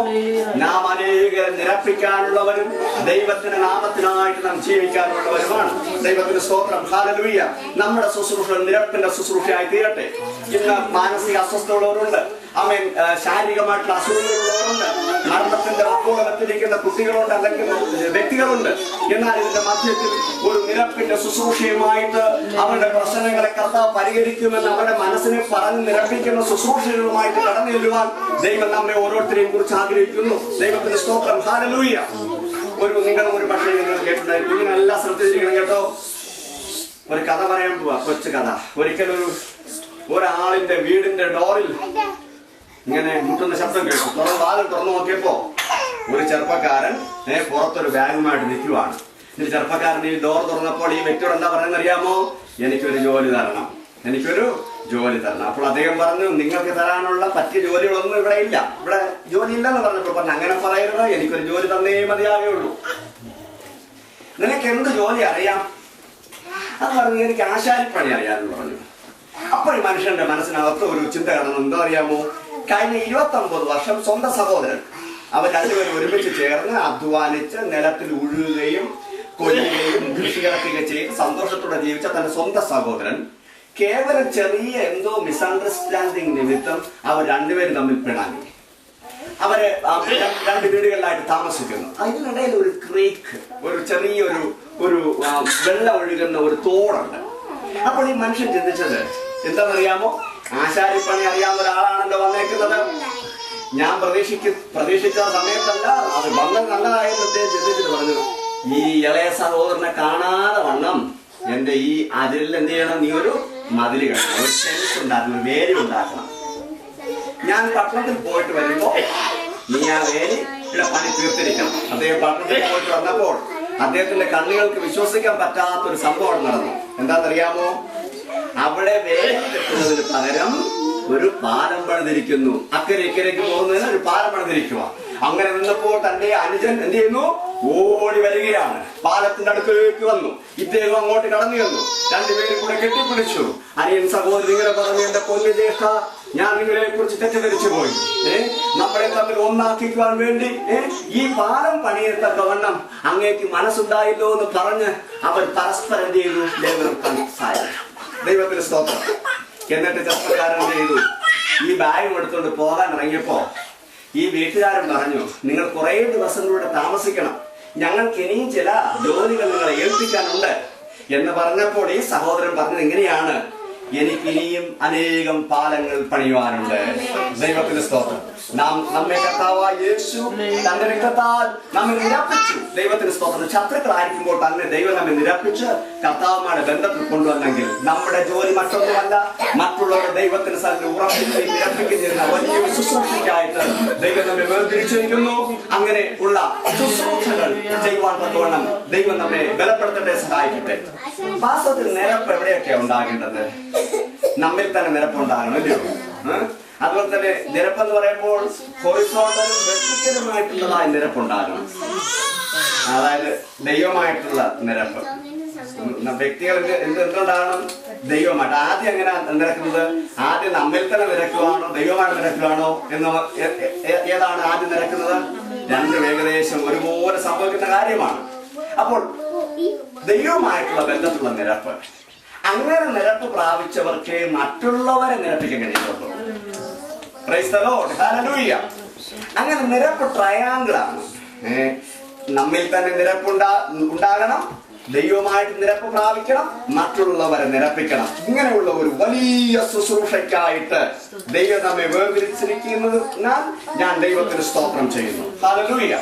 നാം അനേകരെ നിരപ്പിക്കാനുള്ളവരും ദൈവത്തിന്റെ നാമത്തിനായിട്ട് നാം ജീവിക്കാനുള്ളവരുമാണ്. ദൈവത്തിന് സ്തോത്രം, ഹല്ലേലൂയ. നമ്മുടെ ശുശ്രൂഷ നിരപ്പിന്റെ ശുശ്രൂഷയായി തീരട്ടെ. ഇന്ന് മാനസിക അസ്വസ്ഥതയുള്ളവരുണ്ട്, ആമേൻ, ശാരീരികമായിട്ടുള്ള അസുഖങ്ങളുള്ളവരുണ്ട്, മരണത്തിന്റെ വക്കോളത്തിരിക്കുന്ന കുട്ടികളുണ്ട്, അല്ലെങ്കിൽ വ്യക്തികളുണ്ട്. എന്നാൽ ഇതിന്റെ മധ്യത്തിൽ ഒരു നിരപ്പിന്റെ ശുശ്രൂഷയുമായിട്ട് അവരുടെ പ്രശ്നങ്ങളെ കർത്താവ് പരിഹരിക്കുമെന്ന് അവരുടെ മനസ്സിനെ പറഞ്ഞ് നിരപ്പിക്കുന്ന ശുശ്രൂഷകളുമായിട്ട് കടന്നു ചെല്ലുവാൻ ദൈവം നമ്മെ ഓരോരുത്തരെയും കുറിച്ച് ആഗ്രഹിക്കുന്നു. ദൈവത്തിന്റെ സ്തോത്രം, ഹല്ലേലൂയ. നിങ്ങൾ ഒരു പക്ഷേ നിങ്ങൾ കേട്ടിട്ടുണ്ടായിരിക്കും, ഇങ്ങനെല്ലാം ശ്രദ്ധിച്ചിരിക്കണം കേട്ടോ. ഒരു കഥ പറയാൻ പോവാ, കൊച്ചു കഥ. ഒരിക്കലൊരു ഒരാളിന്റെ വീടിന്റെ ഡോറിൽ ഇങ്ങനെ മുട്ടുന്ന ശബ്ദം കേട്ടു. വാതിൽ തുറന്നു നോക്കിയപ്പോ ഒരു ചെറുപ്പക്കാരൻ പുറത്തൊരു ബാഗുമായിട്ട് നിൽക്കുവാണ്. ഈ ചെറുപ്പക്കാരൻ ഈ ഡോർ തുറന്നപ്പോൾ ഈ വ്യക്തിയോട് എന്താ പറയുന്നത് അറിയാമോ? എനിക്കൊരു ജോലി തരണം, എനിക്കൊരു ജോലി തരണം. അപ്പോൾ അദ്ദേഹം പറഞ്ഞു, നിങ്ങൾക്ക് തരാനുള്ള പറ്റിയ ജോലികളൊന്നും ഇവിടെ ഇല്ല, ഇവിടെ ജോലി ഇല്ലെന്ന് പറഞ്ഞപ്പോൾ പറഞ്ഞു, അങ്ങനെ പറയരുത്, എനിക്കൊരു ജോലി തന്നേ മതിയാകുള്ളൂ. നിനക്ക് എന്ത് ജോലി അറിയാം? അത് പറഞ്ഞു, എനിക്ക് ആശാരിപ്പണി അറിയാമെന്ന് പറഞ്ഞു. അപ്പോൾ ഈ മനുഷ്യന്റെ മനസ്സിനകത്ത് ഒരു ചിന്ത കടന്നു. എന്താ അറിയാമോ? കഴിഞ്ഞ 29 വർഷം സ്വന്തം സഹോദരൻ അവർ രണ്ടുപേരും ഒരുമിച്ച് ചേർന്ന് അധ്വാനിച്ച് നിലത്തിൽ ഉഴുകുകയും കൊല്ലുകയും കൃഷിയിറക്കുകയും ചെയ്ത് സന്തോഷത്തോടെ ജീവിച്ച തന്റെ സ്വന്തം സഹോദരൻ കേവലം ചെറിയ എന്തോ മിസ്അണ്ടർസ്റ്റാൻഡിങ് നിമിത്തം അവർ രണ്ടുപേരും തമ്മിൽ പിണങ്ങി. അവര് 2 വീടുകളിലായിട്ട് താമസിക്കുന്നു. അതിനിടയിൽ ഒരു ക്രീക്ക്, ഒരു ചെറിയൊരു വെള്ളം ഒഴുകുന്ന ഒരു തോടുണ്ട്. അപ്പോൾ ഈ മനുഷ്യൻ ചിന്തിച്ചത് എന്താണെന്നറിയാമോ? ആശാരിപ്പണി അറിയാവുന്ന ഒരാളാണല്ലോ വന്നേക്കുന്നത്, ഞാൻ പ്രതീക്ഷിച്ച സമയത്തല്ല അത് വന്നത് നല്ലതായെന്ന് ചിന്തിച്ചിട്ട് പറഞ്ഞു, ഈ ഇളയ സഹോദരനെ കാണാതെ വണ്ണം എന്റെ ഈ അതിരിൽ എന്ത് ചെയ്യണം? നീ ഒരു മതില് കെട്ടണം, ഒരു ഫെൻസ് ഉണ്ടാക്കണം, ഒരു വേലി ഉണ്ടാക്കണം. ഞാൻ പട്ടണത്തിൽ പോയിട്ട് വരുമ്പോ നീ ആ വേലിയുടെ പണി തീർത്തിരിക്കണം. അദ്ദേഹം പട്ടണത്തിൽ പോയിട്ട് വന്നപ്പോൾ അദ്ദേഹത്തിന്റെ കണ്ണുകൾക്ക് വിശ്വസിക്കാൻ പറ്റാത്തൊരു സംഭവം നടന്നു. എന്താണെന്നറിയാമോ? അവിടെ വേലി കെട്ടുന്നതിന് പകരം ഒരു പാലം പണിതിരിക്കുന്നു. അക്കരെ ഇക്കരയ്ക്ക് പോകുന്നതിന് ഒരു പാലം പണിതിരിക്കുക. അങ്ങനെ നിന്നപ്പോൾ തന്റെ അനുജൻ എന്ത് ചെയ്യുന്നു? ഓടി വരികയാണ്. പാലത്തിന്റെ അടുത്തേക്ക് വന്നു. ഇദ്ദേഹം അങ്ങോട്ട് കടന്നു വന്നു. രണ്ടുപേരും കൂടെ കെട്ടിപ്പിടിച്ചു. അനിയൻ സഹോദരൻ ഇങ്ങനെ പറഞ്ഞു, എന്റെ പൊന്നു ജ്യേഷ്ഠ, ഞാൻ നിങ്ങളെ കുറിച്ച് തെറ്റിദ്ധരിച്ചു പോയി. നമ്മളെ തമ്മിൽ ഒന്നാക്കിക്കുവാൻ വേണ്ടി ഈ പാലം പണിയത്തക്കവണ്ണം അങ്ങേക്ക് മനസ്സുണ്ടായില്ലോ എന്ന് പറഞ്ഞ് അവർ പരസ്പരം ചെയ്തു. ദൈവത്തിന് സ്തോത്രം. എന്നിട്ട് ചെറുപ്പക്കാരൻ ചെയ്തു, ഈ ബാഗും എടുത്തുകൊണ്ട് പോകാൻ ഇറങ്ങിയപ്പോ ഈ വീട്ടുകാരൻ പറഞ്ഞു, നിങ്ങൾ കുറെ ദിവസങ്ങളിലൂടെ താമസിക്കണം, ഞങ്ങൾക്ക് ഇനിയും ചില ജോലികൾ നിങ്ങളെ ഏൽപ്പിക്കാനുണ്ട് എന്ന് പറഞ്ഞപ്പോൾ ഈ സഹോദരൻ പറഞ്ഞത് ഇങ്ങനെയാണ്, എനിക്കിനിയും അനേകം പാലങ്ങൾ പണിയുവാനുണ്ട്. ദൈവത്തിന് സ്തോത്രം. നമ്മെ കർത്താവായ യേശു തന്റെ രക്തത്താൽ നമ്മെ നിരപ്പിച്ചു. ദൈവത്തിന് സ്തോത്രം. ശത്രുക്കളായിരിക്കുമ്പോൾ തന്നെ ദൈവം നമ്മെ നിരപ്പിച്ച് കർത്താവുമായിട്ട് ബന്ധത്തിൽ കൊണ്ടുവന്നെങ്കിൽ നമ്മുടെ ജോലി മറ്റൊന്നുമല്ല, മറ്റുള്ളവരുടെ ദൈവത്തിന് സ്ഥലത്ത് ഉറപ്പിക്കുകയും നിരപ്പിക്കുന്ന വലിയൊരു ശുശ്രൂഷയ്ക്കായിട്ട് ദൈവം നമ്മെ വേർതിരിച്ചിരിക്കുന്നു. അങ്ങനെ ഉള്ള ശുശ്രൂഷകൾ ചെയ്യുവാൻ തക്കവണ്ണം ദൈവം നമ്മെ ബലപ്പെടുത്തട്ടെ, സഹായിക്കട്ടെ. വാസ്തവത്തിൽ നിരപ്പ് എവിടെയൊക്കെ ഉണ്ടാകേണ്ടത്? നമ്മിൽ തന്നെ നിരപ്പുണ്ടാകണം, അല്ലയോ? അതുപോലെ തന്നെ നിരപ്പെന്ന് പറയുമ്പോൾ ഹൊറിസോണ്ടലും വെർട്ടിക്കലുമായിട്ടുള്ളതായ നിരപ്പുണ്ടാകണം. അതായത് ദൈവമായിട്ടുള്ള നിരപ്പ്. വ്യക്തികൾ എന്തുകൊണ്ടാണ് ദൈവമായിട്ട് ആദ്യം എങ്ങനെ നിരക്കുന്നത്? ആദ്യം നമ്മിൽ തന്നെ നിരക്കുകയാണോ ദൈവമായിട്ട് നിരക്കുകയാണോ എന്ന് ഏതാണ് ആദ്യം നിരക്കുന്നത്? രണ്ടും ഏകദേശം ഒരുപോലെ സംഭവിക്കുന്ന കാര്യമാണ്. അപ്പോൾ ദൈവമായിട്ടുള്ള ബന്ധത്തിലുള്ള നിരപ്പ്, അങ്ങനെ നിരപ്പ് പ്രാപിച്ചവർക്ക് മറ്റുള്ളവരെ നിരപ്പിക്കാൻ കഴിയുള്ളൂ. Price the Lord, hallelujah. അങ്ങനെ നിരപ്പ് ട്രയാങ്കിൾ ആണ്. നമ്മിൽ തന്നെ നിരപ്പുണ്ടാകണം, ദൈവമായിട്ട് നിരപ്പ് പ്രാപിക്കണം, മറ്റുള്ളവരെ നിരപ്പിക്കണം. ഇങ്ങനെയുള്ള ഒരു വലിയ ശുശ്രൂഷയ്ക്കായിട്ട് ദൈവം നമ്മെ വേർതിരിച്ചിരിക്കുന്നതിനാൽ ഞാൻ ദൈവത്തിന് സ്തോത്രം ചെയ്യുന്നു. ഹല്ലേലൂയ.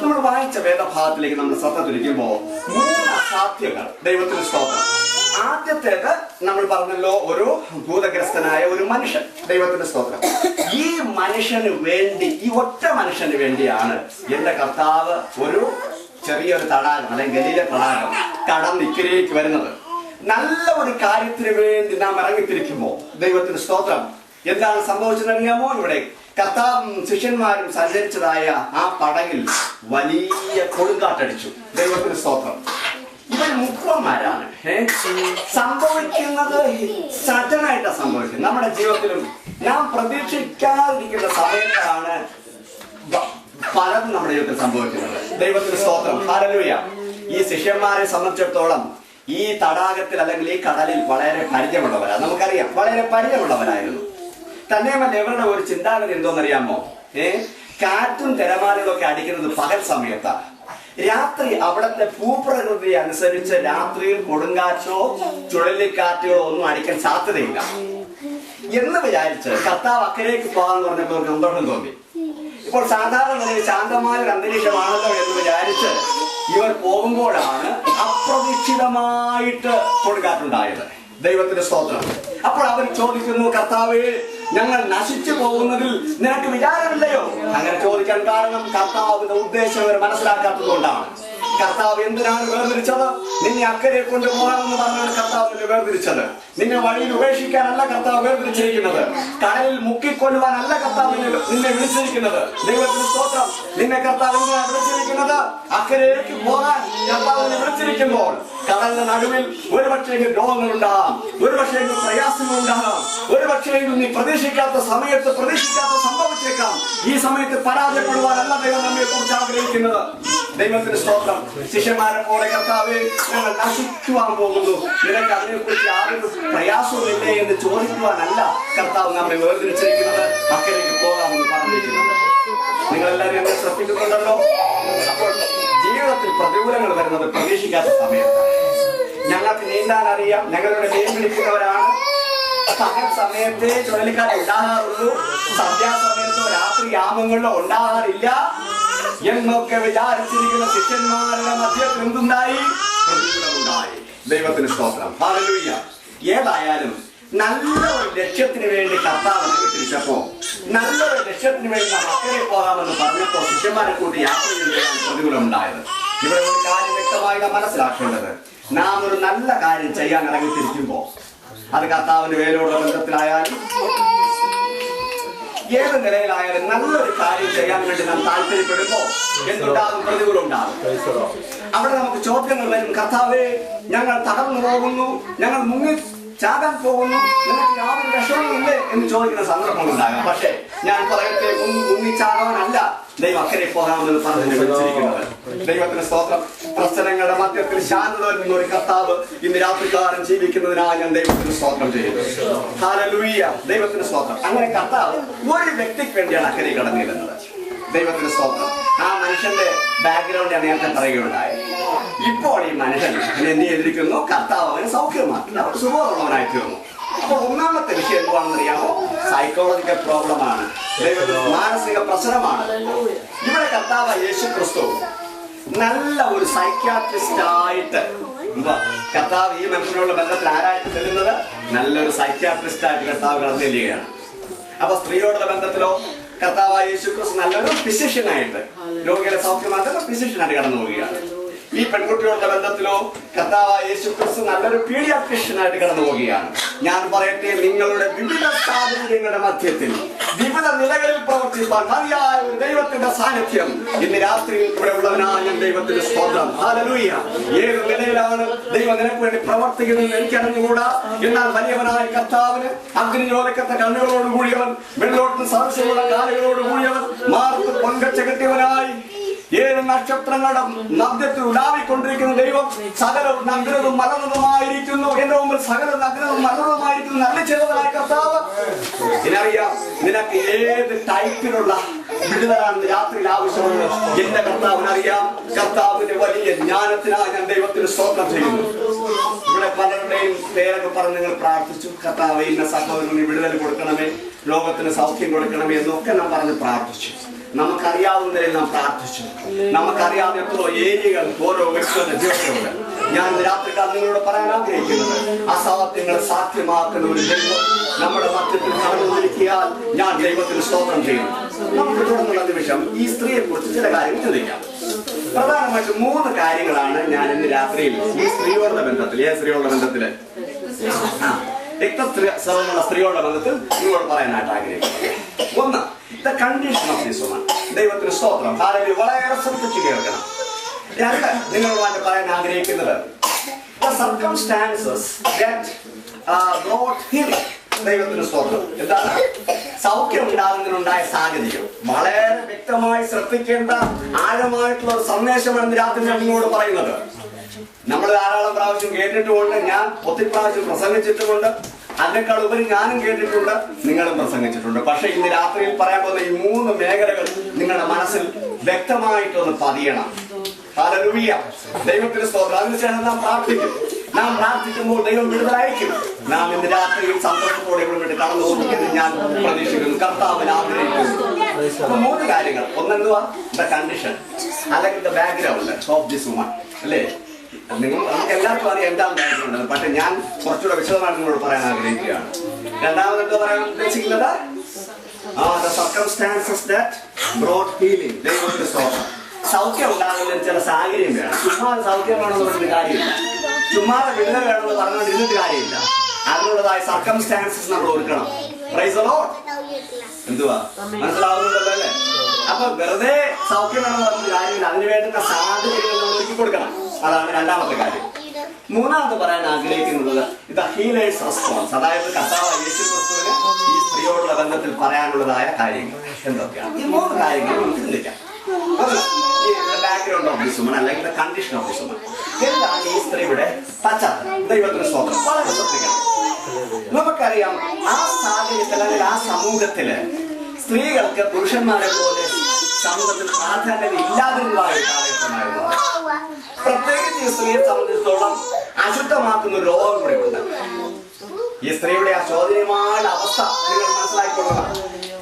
നമ്മൾ വായിച്ച വേദഭാഗത്തിലേക്ക് നമ്മൾ ശ്രദ്ധ തിരിക്കുമ്പോൾ 3 അസാധ്യങ്ങൾ. ദൈവത്തിന് സ്തോത്രം. ആദ്യത്തേത് നമ്മൾ പറഞ്ഞല്ലോ, ഒരു ഭൂതഗ്രസ്തനായ ഒരു മനുഷ്യൻ. ദൈവത്തിന്റെ സ്തോത്രം. ഈ മനുഷ്യന് വേണ്ടി, ഈ ഒറ്റ മനുഷ്യന് വേണ്ടിയാണ് എന്റെ കർത്താവ് ഒരു ചെറിയൊരു തടാകം അല്ലെങ്കിൽ ഗലീല തടാകം കടന്ന് ഇക്കരയ്ക്ക് വരുന്നത്. നല്ല ഒരു കാര്യത്തിന് വേണ്ടി നാം ഇറങ്ങിത്തിരിക്കുമ്പോ ദൈവത്തിന് സ്തോത്രം എന്താണ് സംഭവിച്ചതെന്നറിയാമോ? ഇവിടെ കർത്താവും ശിഷ്യന്മാരും സഞ്ചരിച്ചതായ ആ പടകിൽ വലിയ കൊടുങ്കാറ്റടിച്ചു. ദൈവത്തിന് സ്തോത്രം. ഇവർ മുക്തന്മാരാണ്. സംഭവിക്കുന്നത് സഡനായിട്ടാണ് സംഭവിക്കുന്നത്. നമ്മുടെ ജീവിതത്തിലും നാം പ്രതീക്ഷിക്കാതിരിക്കുന്ന സമയത്താണ് പലതും നമ്മുടെ ജീവിതത്തിൽ സംഭവിക്കുന്നത്. ദൈവത്തിന് സ്തോത്രം, ഹല്ലേലൂയ. ഈ ശിഷ്യന്മാരെ സംബന്ധിച്ചിടത്തോളം ഈ തടാകത്തിൽ അല്ലെങ്കിൽ ഈ കടലിൽ വളരെ പരിചയമുള്ളവരാണ്. നമുക്കറിയാം, വളരെ പരിചയമുള്ളവരായിരുന്നു. തന്നെയുമല്ല ഇവരുടെ ഒരു ചിന്താഗതി എന്തോന്നറിയാമോ? കാറ്റും തിരമാലകളും ഒക്കെ അടിക്കുന്നത് പകൽ സമയത്താണ്. രാത്രി അവിടത്തെ ഭൂപ്രകൃതി അനുസരിച്ച് രാത്രിയിൽ കൊടുങ്കാറ്റോ ചുഴലിക്കാറ്റോ ഒന്നും അടിക്കാൻ സാധ്യതയില്ല എന്ന് വിചാരിച്ച് കർത്താവ് അക്കരയ്ക്ക് പോകാന്ന് പറഞ്ഞപ്പോൾ സന്തോഷം തോന്നി. ഇപ്പോൾ സാധാരണ നിലയിൽ ശാന്തമായ ഒരു അന്തരീക്ഷമാണല്ലോ എന്ന് വിചാരിച്ച് ഇവർ പോകുമ്പോഴാണ് അപ്രതീക്ഷിതമായിട്ട് കൊടുങ്കാറ്റുണ്ടായത്. ദൈവത്തിന്റെ സ്തോത്രം. അപ്പോൾ അവർ ചോദിക്കുന്നു, കർത്താവേ, ഞങ്ങൾ നശിച്ചു പോകുന്നതിൽ നിനക്ക് വിചാരമില്ലയോ? അങ്ങനെ ചോദിക്കാൻ കാരണം കർത്താവിന്റെ ഉദ്ദേശം അവർ മനസ്സിലാക്കാത്തത് കൊണ്ടാണ്. കർത്താവ് എന്തിനാണ് വേർതിരിച്ചത്? നിന്നെ അക്കരെ കൊണ്ടുപോകാമെന്ന് പറഞ്ഞാണ് കർത്താവ് നിന്നെ വേർതിരിച്ചത്. നിന്നെ വഴിയിൽ ഉപേക്ഷിക്കാനല്ല കർത്താവ് വേർതിരിച്ചിരിക്കുന്നത്. കടലിൽ മുക്കിക്കൊല്ലുവാനല്ല കർത്താവ് നിന്നെ വിളിച്ചിരിക്കുന്നത്. ദൈവത്തിന് സ്തോത്രം. നിന്നെ കർത്താവ് എന്തിനാണ് വിളിച്ചിരിക്കുന്നത്? അക്കരയിലേക്ക് പോകാൻ കർത്താവ് നിന്നെ വിളിച്ചിരിക്കുമ്പോൾ കടലിന്റെ നടുവിൽ ഒരുപക്ഷേ രോഗങ്ങളുണ്ടാകാം, ഒരുപക്ഷേ പ്രയാസങ്ങളുണ്ടാകാം, ഒരുപക്ഷേ നീ പ്രതീക്ഷിക്കാത്ത സമയത്ത് പ്രതീക്ഷിക്കാത്ത സംഭവിച്ചേക്കാം. ഈ സമയത്ത് പരാജയപ്പെടുവാനല്ല ദൈവം നമ്മെ കുറിച്ച് ആഗ്രഹിക്കുന്നത്. ദൈവത്തിന് സ്തോത്രം. ശിഷ്യന്മാരെ പോലെ കർത്താവേ, ഞങ്ങൾ നശിക്കുവാൻ പോകുന്നു, നിനക്ക് അതിനെ കുറിച്ച് യാതൊരു പ്രയാസവുമില്ലേ എന്ന് ചോദിക്കുവാനല്ല കർത്താവ് നമ്മെ വേർതിരിച്ചിരിക്കുന്നത്, അക്കരയ്ക്ക് പോകാമെന്ന് പറഞ്ഞിരിക്കുന്നത്. നിങ്ങളെല്ലാവരും എന്നെ ശ്രദ്ധിക്കുന്നുണ്ടല്ലോ. അപ്പോൾ ജീവിതത്തിൽ പ്രതികൂലങ്ങൾ വരുന്നത് പ്രതീക്ഷിക്കാത്ത സമയത്ത്. ഞങ്ങൾക്ക് നീന്താൻ അറിയാം, ഞങ്ങളുടെ മീൻ പിടിക്കുന്നവരാണ്. പകൽ സമയത്തെ ചുഴലിക്കാറ്റ് ഉണ്ടാകാറുള്ളൂ, സന്ധ്യാസമയത്തോ രാത്രി യാമങ്ങളിലോ ഉണ്ടാകാറില്ല എന്നൊക്കെ വിചാരിച്ചിരിക്കുന്ന ശിഷ്യന്മാരുടെ മധ്യത്തിൽ എന്തുണ്ടായി? പ്രതികൂലമുണ്ടായി. ദൈവത്തിന് സ്തോത്രം, ഹല്ലേലൂയ. ഏതായാലും നല്ലൊരു ലക്ഷ്യത്തിന് വേണ്ടി കർത്താവ് തിരിച്ചപ്പോ, നല്ലൊരു ലക്ഷ്യത്തിന് വേണ്ടി നാം അക്കരെ പോകാമെന്ന് പറഞ്ഞപ്പോ ശിഷ്യന്മാരെ കൂട്ടി യാത്ര ചെയ്യുന്നതാണ് പ്രതികൂലം ഉണ്ടായത്. ഇവിടെ ഒരു കാര്യം വ്യക്തമായി നാം മനസ്സിലാക്കേണ്ടത്, നാം ഒരു നല്ല കാര്യം ചെയ്യാൻ ഇറങ്ങിത്തിരിക്കുമ്പോ, അത് കർത്താവിന്റെ വേരോടുള്ള ബന്ധത്തിലായാലും ഏത് നിലയിലായാലും നല്ലൊരു കാര്യം ചെയ്യാൻ വേണ്ടി നാം താല്പര്യപ്പെടുമ്പോ എന്തുണ്ടാകും? പ്രതികൂലം ഉണ്ടാകും. അവിടെ നമുക്ക് ചോദ്യങ്ങൾ വരും. കർത്താവേ, ഞങ്ങൾ തകർന്നു പോകുന്നു, ഞങ്ങൾ മുങ്ങി ചാകാൻ പോകുന്നു, നിങ്ങൾക്ക് യാതൊരു വിഷമവുമില്ലേ എന്ന് ചോദിക്കുന്ന സന്ദർഭങ്ങളുണ്ടാകാം. പക്ഷേ ഞാൻ പറയട്ടെ, മുങ്ങിച്ചാകാനല്ല ദൈവം അക്കരെ പോകാമെന്ന് പറഞ്ഞ് വിളിച്ചിരിക്കുന്നത്. ദൈവത്തിന് സ്തോത്രം. പ്രശ്നങ്ങളുടെ മധ്യത്തിൽ ശാന്തത വരുന്ന ഒരു കർത്താവ് ഇന്ന് രാത്രികാലം ജീവിക്കുന്നതിനായി ഞാൻ ദൈവത്തിന് സ്തോത്രം ചെയ്യുന്നു. ഹല്ലേലൂയ. ദൈവത്തിന് സ്തോത്രം. അങ്ങനെ കർത്താവ് ഒരു വ്യക്തിക്ക് വേണ്ടിയാണ് അക്കരെ കടന്നിരുന്നത്. ദൈവത്തിന് സ്തോത്രം. ആ മനുഷ്യന്റെ ബാക്ക്ഗ്രൗണ്ട് ഞാൻ നേരത്തെ പറയുകയുണ്ടായി. ഇപ്പോൾ ഈ മനുഷ്യൻ എന്ത് ചെയ്തിരിക്കുന്നു? കർത്താവ് അവന് സൗഖ്യമാക്കി, അവർ സുഖമുള്ളവനായി തീർന്നു. അപ്പോൾ ഒന്നാമത്തെ വിഷയം എന്തുവാണെന്ന് അറിയാമോ? സൈക്കോളജിക്കൽ പ്രോബ്ലമാണ്, മാനസിക പ്രശ്നമാണ്. ഇവിടെ കർത്താവ് യേശു ക്രിസ്തു നല്ല ഒരു സൈക്യാട്രിസ്റ്റ് ആയിട്ട്, കർത്താവ് ഈ മനുഷ്യനോടുള്ള ബന്ധത്തിൽ ആരായിട്ട് ചെല്ലുന്നത്? നല്ലൊരു സൈക്യാട്രിസ്റ്റ് ആയിട്ട് കർത്താവ് കടന്നു ചെല്ലുകയാണ്. അപ്പൊ സ്ത്രീയോടുള്ള ബന്ധത്തിലോ കർത്താവായ യേശു ക്രിസ്തു നല്ലൊരു ഫിസിഷ്യനായിട്ട്, രോഗികളെ സൗഖ്യമാക്കുന്ന ഫിസിഷ്യനായിട്ട് കടന്നു പോവുകയാണ്. ഈ പെൺകുട്ടികളുടെ ബന്ധത്തിലോ കർത്താവായ യേശു ക്രിസ്തു നല്ലൊരു പീഡിയാട്രിഷ്യനായിട്ട് കടന്നു പോവുകയാണ്. ഞാൻ പറയട്ടെ, നിങ്ങളുടെ വിവിധ സാഹചര്യങ്ങളുടെ മധ്യത്തിൽ വിവിധ നിലകളിൽ പ്രവർത്തിപ്പാൻ മതിയായ ഒരു ദൈവത്തിന്റെ സാന്നിധ്യം ഇന്ന് രാത്രിയിൽ ഇവിടെ ഉള്ളവനായ ഞാൻ ദൈവത്തിന്റെ സ്തോത്രം. ഹല്ലേലൂയ. ഏത് നിലയിലാണ് ദൈവം നിനക്ക് വേണ്ടി പ്രവർത്തിക്കുന്നത് എനിക്ക് അറിഞ്ഞുകൂടാ. എന്നാൽ വലിയവനായ കർത്താവിന് അഗ്നിജോലക്കത്തെ കണ്ണുകളോട് കൂടിയവൻ, വെള്ളോട്ടും സദസ്യമുള്ള കാലുകളോട് കൂടിയവൻ, മാർക്ക് പൊൻകച്ച കെട്ടിയവനായി 7 നക്ഷത്രങ്ങളുടെ മധ്യത്തിൽ ഉടാവിക്കൊണ്ടിരിക്കുന്ന ദൈവം സകലവും നഗ്നതും മലർന്നതുമായിരിക്കുന്നു. എന്റെ മുമ്പിൽ സകല നഗ്നതും മലർന്നതുമായിരിക്കുന്നു നല്ല ചെയ്തതായ കർത്താവ്. ഇതിനറിയാം നിനക്ക് ഏത് ടൈപ്പിലുള്ള വിടുതലാണ് രാത്രിയിൽ ആവശ്യമുണ്ട്. എന്റെ കർത്താവിനറിയാം. കർത്താവിന്റെ വലിയ ജ്ഞാനത്തിനായി ഞാൻ ദൈവത്തിന് സ്തോത്രം ചെയ്യുന്നു. ഇവിടെ പലരുടെയും പേരൊക്കെ പറഞ്ഞ് നിങ്ങൾ പ്രാർത്ഥിച്ചു. കർത്താവ് ഇന്ന സഹോദരന് വിടുതൽ കൊടുക്കണമേ, ലോകത്തിന് സൗഖ്യം കൊടുക്കണമേ എന്നൊക്കെ നാം പറഞ്ഞ് പ്രാർത്ഥിച്ചു. നമുക്കറിയാവുന്നതിൽ നാം പ്രാർത്ഥിച്ചു. നമുക്കറിയാവുന്ന എത്രയോ ഏരിയകൾ ഓരോ വ്യക്തികളുടെ ജീവിതത്തിലുണ്ട്. ഞാൻ രാത്രിക്കാർ നിങ്ങളോട് പറയാൻ ആഗ്രഹിക്കുന്നത്, അസാധ്യങ്ങളെ സാധ്യമാക്കുന്ന ഒരു ദൈവം നമ്മുടെ മധ്യത്തിൽ കടന്നുവന്നിരിക്കാൻ ഞാൻ ദൈവത്തിന് സ്തോത്രം ചെയ്യുന്നു. നമുക്ക് തുടർന്നുള്ള നിമിഷം ഈ സ്ത്രീയെ കുറിച്ച് ചില കാര്യങ്ങൾ ചിന്തിക്കാം. പ്രധാനമായിട്ടും 3 കാര്യങ്ങളാണ് ഞാൻ ഇന്ന് രാത്രിയിൽ ഈ സ്ത്രീയോടുള്ള ബന്ധത്തിൽ, സ്ത്രീയോടുള്ള ബന്ധത്തില് രക്തസ്രവമുള്ള സ്ത്രീയോടുള്ള ബന്ധത്തിൽ നിങ്ങളോട് പറയാനായിട്ട് ആഗ്രഹിക്കുന്നത്. ഒന്ന്, the condition of this woman. ദൈവത്തിന് സ്തോത്രം. കാലങ്ങളിൽ വളരെ ശ്രദ്ധിച്ചു കേൾക്കണം. 2, നിങ്ങളോട് പറയാൻ ആഗ്രഹിക്കുന്നത് the circumstances that brought healing. ദൈവത്തിന് സ്തോത്രം. എന്താണ്? സൗഖ്യം ഉണ്ടാകുന്നതിനുണ്ടായ സാഹചര്യം വളരെ വ്യക്തമായി ശ്രദ്ധിക്കേണ്ട ആഴമായിട്ടുള്ള ഒരു സന്ദേശമാണ് രാത്രി ഞാൻ നിങ്ങളോട് പറയുന്നത്. നമ്മൾ ധാരാളം പ്രാവശ്യം കേട്ടിട്ടുമുണ്ട്, ഞാൻ ഒത്തിരി പ്രാവശ്യം പ്രസംഗിച്ചിട്ടുമുണ്ട്, അതിനേക്കാൾ ഉപരി ഞാനും കേട്ടിട്ടുണ്ട്, നിങ്ങളും പ്രസംഗിച്ചിട്ടുണ്ട്. പക്ഷെ ഇന്ന് രാത്രിയിൽ പറയാൻ പോകുന്ന ഈ 3 മേഖലകൾ നിങ്ങളുടെ മനസ്സിൽ വ്യക്തമായിട്ടൊന്ന് പതിയണം. ഹല്ലേലൂയ. ദൈവത്തിന് സ്തോത്രം. അതിനുശേഷം നാം പ്രാർത്ഥിക്കും. നാം പ്രാർത്ഥിക്കുമ്പോൾ ദൈവം വിടുതലയക്കും. നാം ഇന്ന് രാത്രിയിൽ സന്തോഷത്തോടെ ഇവിടെ വിട്ട് കടന്നു പോകുമെന്ന് ഞാൻ പ്രതീക്ഷിക്കുന്നു. കർത്താവിന് ആഗ്രഹിക്കുന്നു. 3 കാര്യങ്ങൾ. ഒന്നെന്തുവാ? ദ കണ്ടീഷൻ, അല്ലെങ്കിൽ the background of this woman. അല്ലേ? നമുക്ക് എല്ലാവർക്കും അറിയാം എന്താണ് ബാക്ക്ഗ്രൗണ്ട്. പക്ഷെ ഞാൻ കുറച്ചുകൂടെ വിശദമായിട്ട് നിങ്ങളോട് പറയാൻ ആഗ്രഹിക്കുകയാണ്. രണ്ടാമത് എന്താ പറയാൻ ഉദ്ദേശിക്കുന്നത്? the circumstances that brought healing. ദൈവത്തിന്റെ സ്തോത്രം. സൗഖ്യം ഉണ്ടാകുന്നതിന് ചില സാഹചര്യം വേണം. ചുമ്മാ സൗഖ്യം വേണമെന്ന് പറഞ്ഞിട്ട് കാര്യമില്ല, ചുമ്മാ വിടുതൽ വേണമെന്ന് പറഞ്ഞുകൊണ്ടിരുന്നിട്ട് കാര്യമില്ല. അതിനുള്ളതായ സർക്കംസ്റ്റാൻസസ് നമ്മൾ ഒരുക്കണം. Price the Lord. എന്തുവാ മനസ്സിലാവുന്നുണ്ടല്ലോ അല്ലേ? അപ്പൊ വെറുതെ സൗഖ്യം വേണമെന്ന് പറഞ്ഞിട്ട് കാര്യമില്ല, അതിന് വേണ്ടുന്ന സാഹചര്യങ്ങൾ നമ്മൾ ഒരുക്കി കൊടുക്കണം. അതാണ് രണ്ടാമത്തെ കാര്യം. മൂന്നാമത് പറയാൻ ആഗ്രഹിക്കുന്നത് ഇത് ഹീലേഴ്സ് റെസ്പോൺസ്. അതായത് കർത്താവ് യേശു ക്രിസ്തുവിന് ഈ സ്ത്രീയോടുള്ള ബന്ധത്തിൽ പറയാനുള്ളതായ കാര്യങ്ങൾ എന്തൊക്കെയാണ്? ഈ 3 കാര്യങ്ങൾ നമുക്ക് ചിന്തിക്കാം. ബാക്ക്ഗ്രൗണ്ട് ഓഫ് ദിസ് വുമൺ, അല്ലെങ്കിൽ കണ്ടീഷൻ ഓഫ് ദിസ് വുമൺ. എന്താണ് ഈ സ്ത്രീയുടെ പശ്ചാത്തലം? ദൈവത്തിന് സ്തോത്രം. വളരെ ശ്രദ്ധിക്കണം. നമുക്കറിയാം ആ സാഹചര്യത്തിൽ, അല്ലെങ്കിൽ ആ സമൂഹത്തില് സ്ത്രീകൾക്ക് പുരുഷന്മാരെ പോലെ സമൂഹത്തിൽ പ്രാധാന്യം ഇല്ലാതിരുന്നതായ കാലഘട്ടമായിരുന്നു. പ്രത്യേകിച്ച് ഈ സ്ത്രീയെ സംബന്ധിച്ചിടത്തോളം അശുദ്ധമാക്കുന്ന ഒരു രോഗം കൂടെ ഉണ്ട്. ഈ സ്ത്രീയുടെ ആ ശോചനീയമായ അവസ്ഥ നിങ്ങൾ മനസ്സിലാക്കിക്കൊള്ളണം.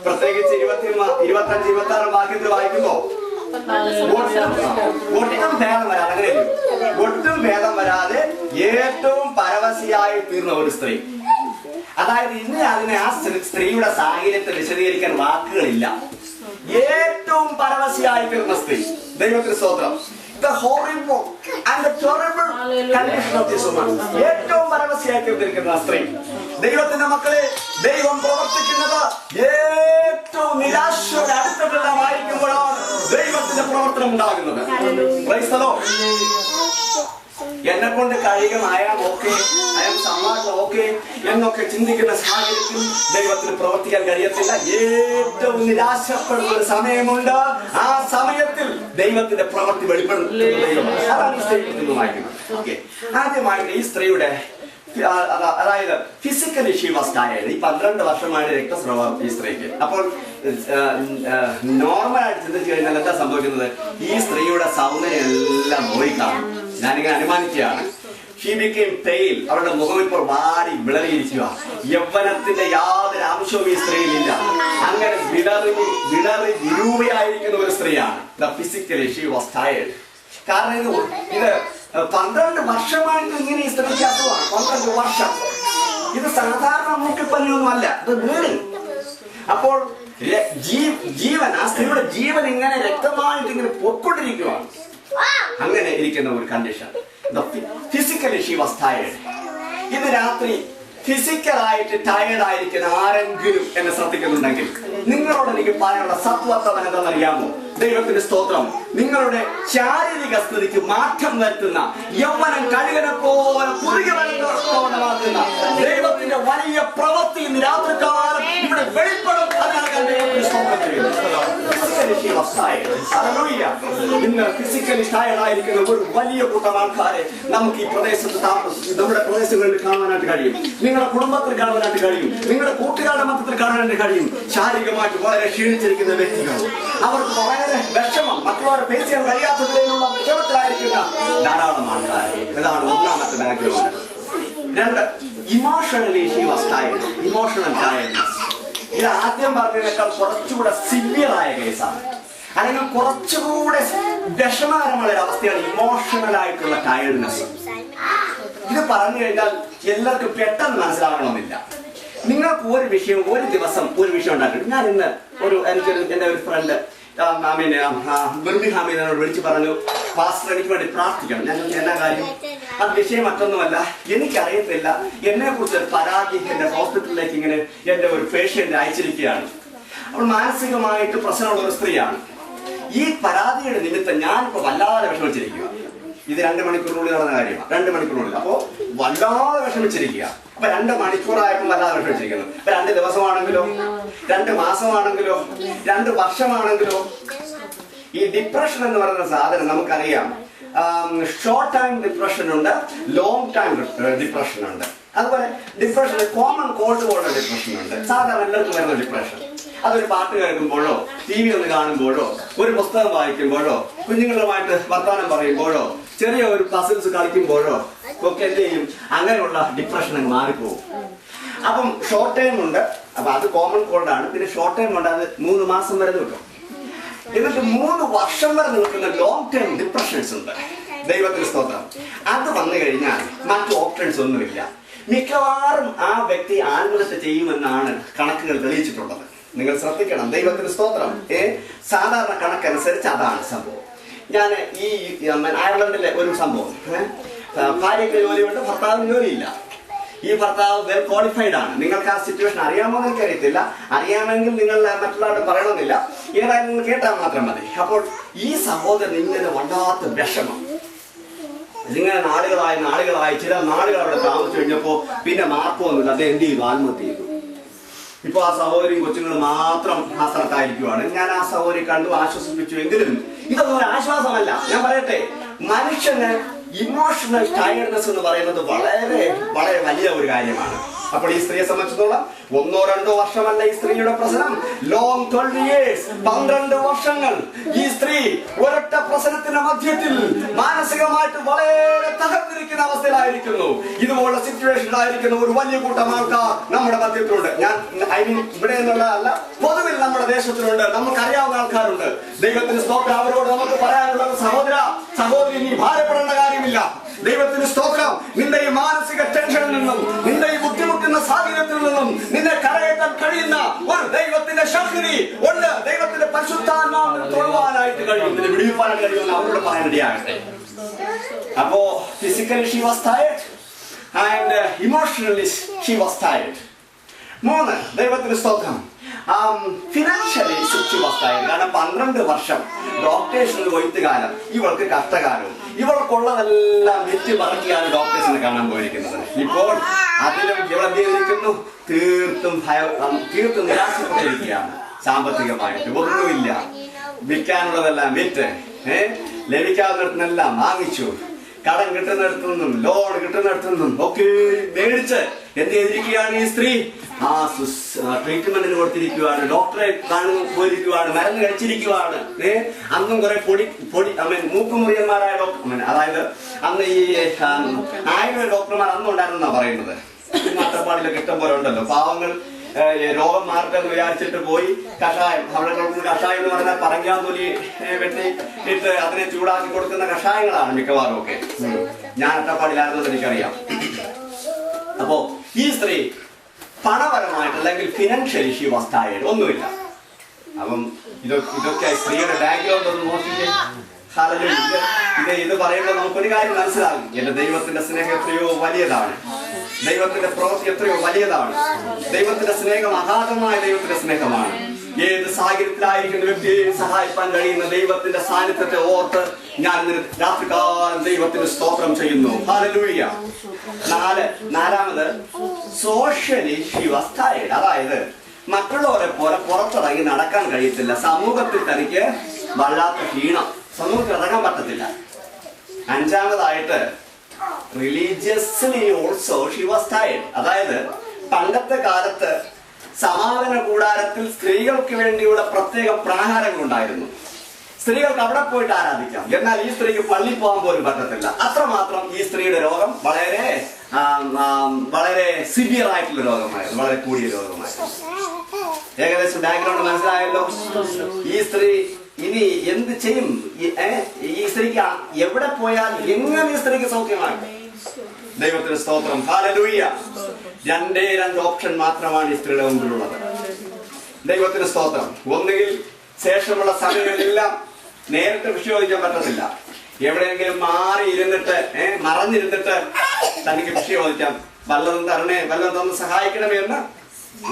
പ്രത്യേകിച്ച് 25, 26 വാക്യത്തിൽ വായിക്കുമ്പോ ഒട്ടും ഭേദം വരാതെ, അങ്ങനെയല്ലോ, ഒട്ടും ഭേദം വരാതെ ഏറ്റവും പരവശിയായി തീർന്ന ഒരു സ്ത്രീ. അതായത് ഇന്ന് അതിനെ ആ സ്ത്രീയുടെ സാഹചര്യത്തെ വിശദീകരിക്കാൻ വാക്കുകളില്ല. ഏറ്റവും പരവശിയായി തീർന്ന സ്ത്രീ. ദൈവത്തിന് സ്തോത്രം. The horrible and the terrible condition of this woman. ഏറ്റവും പരവശിയായി തീർന്നിരിക്കുന്ന സ്ത്രീ. ദൈവത്തിന്റെ മക്കളെ, ദൈവം പ്രവർത്തിക്കുന്നത് ഏറ്റവും നിരാശയോടെ അടുത്തിട്ടുള്ളതായിരിക്കുമ്പോഴാണ് ദൈവത്തിന് പിശാചിന്റെ പ്രവർത്തനം ഉണ്ടാകുന്നത്. Praise the Lord. എന്നെ കൊണ്ട് കഴിയും, I'm okay, I am Samajam okay എന്നൊക്കെ ചിന്തിക്കുന്ന സാഹചര്യത്തിൽ ദൈവത്തിന് പ്രവർത്തിക്കാൻ കഴിയത്തില്ല. ഏറ്റവും നിരാശപ്പെടുന്ന ഒരു സമയമുണ്ട്. ആ സമയത്തിൽ ദൈവത്തിന്റെ പ്രവൃത്തി വെളിപ്പെടുത്തുന്ന ദൈവമാണ്. അതാണ് ഈ സ്ത്രീയിൽ നിന്ന് വായിക്കുന്നത്. ഓക്കെ, ആദ്യമായിട്ട് ഈ സ്ത്രീയുടെ അതായത് ഫിസിക്കലി ഷീ വാസ് ടയേർഡ്. ഈ 12 വർഷമായിട്ട് രക്തസ്രാവം ഈ സ്ത്രീക്ക്. അപ്പോൾ നോർമലായിട്ട് ചിന്തിച്ചു കഴിഞ്ഞാൽ എന്താ സംഭവിക്കുന്നത്? ഈ സ്ത്രീയുടെ സൗന്ദര്യം എല്ലാം പോയി കാണും. ഞാനിങ്ങനെ അനുമാനിക്കുകയാണ്. She became pale. അവരുടെ മുഖം ഇപ്പോൾ വാടി വിളറിയിരിക്കുക. യൗവനത്തിന്റെ യാതൊരു അംശവും ഈ സ്ത്രീയിലില്ല. അങ്ങനെ വിളറി വിരൂപയായിരിക്കുന്ന ഒരു സ്ത്രീയാണ്. Physically she was tired. കാരണം ഇത് 12 വർഷമായിട്ട് ഇങ്ങനെ ഈ സ്ത്രീക്ക് അസുഖമാണ്. 12 വർഷം. ഇത് സാധാരണ മൂക്കിപ്പനിയൊന്നും അല്ല, ഇത് ബ്ലീഡിങ്. അപ്പോൾ ജീവൻ, ആ സ്ത്രീയുടെ ജീവൻ ഇങ്ങനെ രക്തമായിട്ട് ഇങ്ങനെ പൊക്കൊണ്ടിരിക്കുകയാണ്. അങ്ങനെ ഇരിക്കുന്ന ഒരു condition. Physically she was tired. ഇന്ന് രാത്രി ഫിസിക്കലായിട്ട് ടയേർഡ് ആയിരിക്കുന്ന ആരെങ്കിലും എന്നെ ശ്രദ്ധിക്കുന്നുണ്ടെങ്കിൽ നിങ്ങളോട് എനിക്ക് പറയാനുള്ള സത്വത്വം എന്താണെന്നറിയാമോ? ദൈവത്തിന്റെ സ്തോത്രം. നിങ്ങളുടെ സ്ഥിതിക്ക് മാറ്റം വരുത്തുന്ന, യൗവനം കഴുകനെ പോലെ പുതിയമാക്കുന്ന ദൈവത്തിന്റെ വലിയ പ്രവൃത്തി ഇന്ന് രാത്രികാലം ഇവിടെ വെളിപ്പെടും. ഇന്ന് ഫിസിക്കലി ടയേർഡ് ആയിരിക്കുന്ന ഒരു വലിയ കൂട്ടം ആൾക്കാരെ നമുക്ക് ഈ പ്രദേശത്ത് നമ്മുടെ പ്രദേശങ്ങളിൽ കാണാനായിട്ട് കഴിയും. നിങ്ങളുടെ കുടുംബത്തിൽ കാണാനായിട്ട് കഴിയും. നിങ്ങളുടെ കൂട്ടുകാരുടെ മധ്യത്തിൽ കാണാനായിട്ട് കഴിയും. ശാരീരികമായിട്ട് വളരെ ക്ഷീണിച്ചിരിക്കുന്ന വ്യക്തികൾ, അവർക്ക് വളരെ വിഷമം, മറ്റുള്ളവരെ ഫേസ് ചെയ്യാൻ കഴിയാത്തതിലുള്ള വിഷമത്തിലായിരിക്കുന്ന ധാരാളം ആൾക്കാർ. ഇതാണ് ഒന്നാമത്തെ background. 2, emotionally she was tired. Emotional tiredness. ഇത് ആദ്യം പറഞ്ഞതിനേക്കാൾ കുറച്ചുകൂടെ സിവിയർ ആയ കേസാണ്. അല്ലെങ്കിൽ കുറച്ചുകൂടെ വിഷമകരമായ ഒരു അവസ്ഥയാണ് ഇമോഷണൽ ആയിട്ടുള്ള ടയേർഡ്നെസ്. ഇത് പറഞ്ഞു കഴിഞ്ഞാൽ എല്ലാവർക്കും പെട്ടെന്ന് മനസ്സിലാകണമെന്നില്ല. നിങ്ങൾക്ക് ഒരു വിഷയം ഒരു ദിവസം ഒരു വിഷയം ഉണ്ടാക്കിയിട്ട്, ഞാൻ ഇന്ന് എൻ്റെ ഒരു ഫ്രണ്ട് ബിർമിഹാമിനോട് വിളിച്ച് പറഞ്ഞു, പാസ്റ്റർ എനിക്ക് വേണ്ടി പ്രാർത്ഥിക്കണം. ഞാൻ എന്നാ കാര്യം? അത് വിഷയം മറ്റൊന്നുമല്ല, എനിക്കറിയത്തില്ല, എന്നെ കുറിച്ച് പരാതി എൻ്റെ ഹോസ്പിറ്റലിലേക്ക് ഇങ്ങനെ എൻ്റെ ഒരു പേഷ്യന്റ് അയച്ചിരിക്കുകയാണ്. അവൾ മാനസികമായിട്ട് പ്രശ്നമുള്ള ഒരു സ്ത്രീയാണ്. ഈ പരാതിയുടെ നിമിത്തം ഞാനിപ്പോൾ വല്ലാതെ വിഷമിച്ചിരിക്കുക. ഇത് 2 മണിക്കൂറിനുള്ളിൽ നടന്ന കാര്യമാണ്. 2 മണിക്കൂറിനുള്ളിൽ. അപ്പോൾ വല്ലാതെ വിഷമിച്ചിരിക്കുക. അപ്പൊ 2 മണിക്കൂറായപ്പോൾ വല്ലാതെ വിഷമിച്ചിരിക്കുന്നു. അപ്പൊ 2 ദിവസമാണെങ്കിലോ, 2 മാസമാണെങ്കിലോ, 2 വർഷമാണെങ്കിലോ. ഈ ഡിപ്രഷൻ എന്ന് പറയുന്ന സാധനം നമുക്കറിയാം. ഷോർട്ട് ടൈം ഡിപ്രഷൻ ഉണ്ട്, ലോങ് ടൈം ഡിപ്രഷൻ ഉണ്ട്. അതുപോലെ ഡിപ്രഷൻ കോമൺ കോൾഡ് പോലുള്ള ഡിപ്രഷൻ ഉണ്ട്. സാധാരണ എല്ലാവർക്കും വരുന്ന ഡിപ്രഷൻ. അതൊരു പാട്ട് കേൾക്കുമ്പോഴോ, TV ഒന്ന് കാണുമ്പോഴോ, ഒരു പുസ്തകം വായിക്കുമ്പോഴോ, കുഞ്ഞുങ്ങളുമായിട്ട് വർത്തമാനം പറയുമ്പോഴോ, ചെറിയ ഒരു പസിൽസ് കളിക്കുമ്പോഴോ ഒക്കെ എന്ത് ചെയ്യും? അങ്ങനെയുള്ള ഡിപ്രഷൻ അങ്ങ് മാറിപ്പോകും. അപ്പം ഷോർട്ട് ടൈം ഉണ്ട്. അപ്പൊ അത് കോമൺ കോൾഡ് ആണ്. പിന്നെ ഷോർട്ട് ടൈം ഉണ്ട്, അത് 3 മാസം വരെ നിൽക്കും. എന്നിട്ട് 3 വർഷം വരെ നിൽക്കുന്ന ലോങ് ടൈം ഡിപ്രഷൻസ് ഉണ്ട്. ദൈവത്തിന് സ്തോത്രം. അത് വന്നു കഴിഞ്ഞാൽ മറ്റു ഓപ്ഷൻസ് ഒന്നുമില്ല. മിക്കവാറും ആ വ്യക്തി ആത്മഹത്യ ചെയ്യുമെന്നാണ് കണക്കുകൾ തെളിയിച്ചിട്ടുള്ളത്. നിങ്ങൾ ശ്രദ്ധിക്കണം. ദൈവത്തിന് സ്തോത്രം. സാധാരണ കണക്കനുസരിച്ച് അതാണ് സംഭവം. ഞാൻ ഈ അയർലൻഡിലെ ഒരു സംഭവം, ഭാര്യയ്ക്ക് ജോലിയുണ്ട്, ഭർത്താവിന് ജോലിയില്ല. ഈ ഭർത്താവ് വെൽ ക്വാളിഫൈഡ് ആണ്. നിങ്ങൾക്ക് ആ സിറ്റുവേഷൻ അറിയാമോ എന്ന് എനിക്കറിയത്തില്ല. അറിയാമെങ്കിൽ നിങ്ങൾ മറ്റുള്ളവരോട് പറയണമെന്നില്ല. ഏതായാലും നിങ്ങൾ കേട്ടാൽ മാത്രം മതി. അപ്പോൾ ഈ സഹോദരൻ ഇങ്ങനെ വല്ലാത്ത വിഷമം. ഇതിങ്ങനെ നാളുകളായി ചില നാളുകൾ അവിടെ താമസിച്ചു കഴിഞ്ഞപ്പോൾ പിന്നെ മാർക്കൊന്നുമില്ല. അത് എന്ത് ചെയ്തു? ആത്മഹത്യ ചെയ്തു. ഇപ്പൊ ആ സഹോദരിയും കൊച്ചുങ്ങളും മാത്രം ആ സ്ഥലത്തായിരിക്കുവാണ്. ഞാൻ ആ സഹോദരി കണ്ടു, ആശ്വസിപ്പിച്ചു. എങ്കിലും ഇതൊന്നും ഒരു ആശ്വാസമല്ല. ഞാൻ പറയട്ടെ, മനുഷ്യന് ഇമോഷണൽ ടയർഡ്നെസ് എന്ന് പറയുന്നത് വളരെ വളരെ വലിയ ഒരു കാര്യമാണ്. അപ്പോൾ ഈ സ്ത്രീയെ സംബന്ധിച്ചിടത്തോളം 1-2 വർഷമല്ല ഈ സ്ത്രീയുടെ പ്രശ്നം. ലോങ് 12 years, 12 വർഷങ്ങൾ ഈ സ്ത്രീ ഒരൊറ്റ പ്രശ്നത്തിന്റെ മധ്യത്തിൽ മാനസികമായിട്ട് വളരെ തകർന്നിരിക്കുന്ന അവസ്ഥയിലായിരിക്കുന്നു. ഇതുപോലുള്ള സിറ്റുവേഷനിലായിരിക്കുന്ന ഒരു വലിയ കൂട്ടം ആൾക്കാർ നമ്മുടെ മധ്യത്തിലുണ്ട്. ഞാൻ ഇവിടെ നിന്നുള്ളതല്ല, പൊതുവിൽ നമ്മുടെ ദേശത്തിലുണ്ട്. നമുക്കറിയാവുന്ന ആൾക്കാരുണ്ട്. ദൈവത്തിന് സ്തോത്രം. അവരോട് നമുക്ക് പറയാനുള്ളത്, സഹോദരി നീ ഭാരപ്പെടേണ്ട കാര്യമില്ല. ദൈവത്തിന് സ്തോത്രം. നിന്റെ ഈ മാനസിക ടെൻഷനിൽ നിന്നും, നിന്റെ ഈ ബുദ്ധിമുട്ടുന്ന സാഹചര്യത്തിൽ നിന്നും നിന്നെ കരകയറ്റാൻ കഴിയുന്ന ഒരു ദൈവത്തിന്റെ ശക്തി ഉണ്ട്. ദൈവത്തിന്റെ പരിശുദ്ധാത്മാവിനെ തൊഴുവാനായിട്ട് കഴിയും, നിന്നെ വിടിവിപ്പാനായിട്ട് കഴിയുമെന്ന് അവരോട് പറയാനിടയാകട്ടെ. അപ്പോ physically she was tired and emotionally she was tired. 3, ദൈവത്തിന് സ്തോത്രം. ഫിനാൻഷ്യലി ശുചിവസ്ഥായി. കാരണം 12 വർഷം ഡോക്ടേഴ്സിന് കൊയ്ത്തുകാലം, ഇവൾക്ക് കഷ്ടകാലവും. ഇവൾക്കുള്ളതെല്ലാം വിറ്റ് പറക്കിയാണ് ഡോക്ടേഴ്സിനെ കാണാൻ പോയിരിക്കുന്നത്. ഇപ്പോൾ അതിലും ഇവളെന്തിരിക്കുന്നു, തീർത്തും നിരാശപ്പെട്ടിരിക്കുകയാണ്. സാമ്പത്തികമായിട്ട് ഒന്നുമില്ല, വിൽക്കാനുള്ളതെല്ലാം വിറ്റ്, ലഭിക്കാവുന്നിടത്തുനിന്നെല്ലാം വാങ്ങിച്ചു, കടം കിട്ടുന്നിടത്തുനിന്നും ലോൺ കിട്ടുന്നിടത്തുനിന്നും ഒക്കെ മേടിച്ച് എന്ത് ചെയ്തിരിക്കുകയാണ് ഈ സ്ത്രീ? ട്രീറ്റ്മെന്റിന് കൊടുത്തിരിക്കുകയാണ്, ഡോക്ടറെ കാണാൻ പോയിരിക്കുകയാണ്, മരുന്ന് കഴിച്ചിരിക്കുകയാണ്. അന്നും കുറെ മൂക്കുമുറിയന്മാരായ ഡോക്ടർ, അതായത് അന്ന് ഈ ആയുർവേദ ഡോക്ടർമാർ അന്നും ഉണ്ടായിരുന്നാ പറയുന്നത്. അട്ടപ്പാടിയിലൊക്കെ ഇഷ്ടം പോലെ ഉണ്ടല്ലോ. പാവങ്ങൾ രോഗം മാറട്ടെന്ന് വിചാരിച്ചിട്ട് പോയി കഷായം, അവിടെ കഷായം എന്ന് പറഞ്ഞാൽ പറങ്കാന്തൊലി വെട്ടി ഇട്ട് അതിനെ ചൂടാക്കി കൊടുക്കുന്ന കഷായങ്ങളാണ് മിക്കവാറും ഒക്കെ. ഞാൻ അട്ടപ്പാടിയിലായിരുന്നത് എനിക്കറിയാം. അപ്പോ ഈ സ്ത്രീ പണപരമായിട്ട് അല്ലെങ്കിൽ ഫിനാൻഷ്യലി ഷീ വാസ് ടയേർഡ്, ഒന്നുമില്ല. അപ്പം ഇതൊക്കെ സ്ത്രീയുടെ ബാക്ക്ഗ്രൗണ്ട് ഒന്ന് നോക്കിക്കേ. ഇത് പറയുമ്പോൾ നമുക്കൊരു കാര്യം മനസ്സിലാകും. എന്റെ ദൈവത്തിന്റെ സ്നേഹം എത്രയോ വലിയതാണ്, ദൈവത്തിന്റെ പ്രവൃത്തി എത്രയോ വലിയതാണ്. ദൈവത്തിന്റെ സ്നേഹം അഗാധമായ ദൈവത്തിന്റെ സ്നേഹമാണ്. ഏത് സാഹചര്യത്തിലായിരിക്കുന്ന വ്യക്തിയെ സഹായിക്കാൻ കഴിയുന്ന ദൈവത്തിന്റെ സാന്നിധ്യത്തെ ഓർത്ത് ഞാൻ രാത്രികാലം ദൈവത്തിന് സ്തോത്രം ചെയ്യുന്നു. ഹല്ലേലൂയ. നാലാമത് സോഷ്യലി ഷീ വാസ് ടയേർഡ്. അതായത് മറ്റുള്ളവരെ പോലെ പുറത്തിറങ്ങി നടക്കാൻ കഴിയത്തില്ല. സമൂഹത്തിൽ തനിക്ക് വല്ലാത്ത ക്ഷീണം, സമൂഹത്തിൽ ഇറങ്ങാൻ പറ്റത്തില്ല. അഞ്ചാമതായിട്ട് religiously also she was tired. അതായത് പണ്ടത്തെ കാലത്ത് സമാഗമന കൂടാരത്തിൽ സ്ത്രീകൾക്ക് വേണ്ടിയുള്ള പ്രത്യേക പ്രാഹാരങ്ങൾ ഉണ്ടായിരുന്നു. സ്ത്രീകൾക്ക് അവിടെ പോയിട്ട് ആരാധിക്കാം. എന്നാൽ ഈ സ്ത്രീക്ക് പള്ളി പോകാൻ പോലും പറ്റത്തില്ല. അത്രമാത്രം ഈ സ്ത്രീയുടെ രോഗം വളരെ സിവിയർ ആയിട്ടുള്ള രോഗമായിരുന്നു, വളരെ കൂടിയ രോഗമായിരുന്നു. ഏകദേശം ബാക്ക്ഗ്രൗണ്ട് മനസ്സിലായല്ലോ. ഈ സ്ത്രീ ഇനി എന്ത് ചെയ്യും? ഈ സ്ത്രീക്ക് എവിടെ പോയാൽ എങ്ങനെ ഈ സ്ത്രീക്ക് സൗഖ്യമാകും? ദൈവത്തിന് സ്തോത്രം. ഹല്ലേലൂയ. 2 ഓപ്ഷൻ മാത്രമാണ് ഈ സ്ത്രീയുടെ മുമ്പിലുള്ളത്. ദൈവത്തിന് സ്തോത്രം. ഒന്നുകിൽ ശേഷമുള്ള സമയങ്ങളെല്ലാം നേരിട്ട് വിഷയോധിക്കാൻ പറ്റത്തില്ല. എവിടെയെങ്കിലും മാറി ഇരുന്നിട്ട് മറഞ്ഞിരുന്നിട്ട് തനിക്ക് വിഷയോധിക്കാം. വല്ലതും തരണേ, വല്ലതും തന്ന് സഹായിക്കണമേ എന്ന്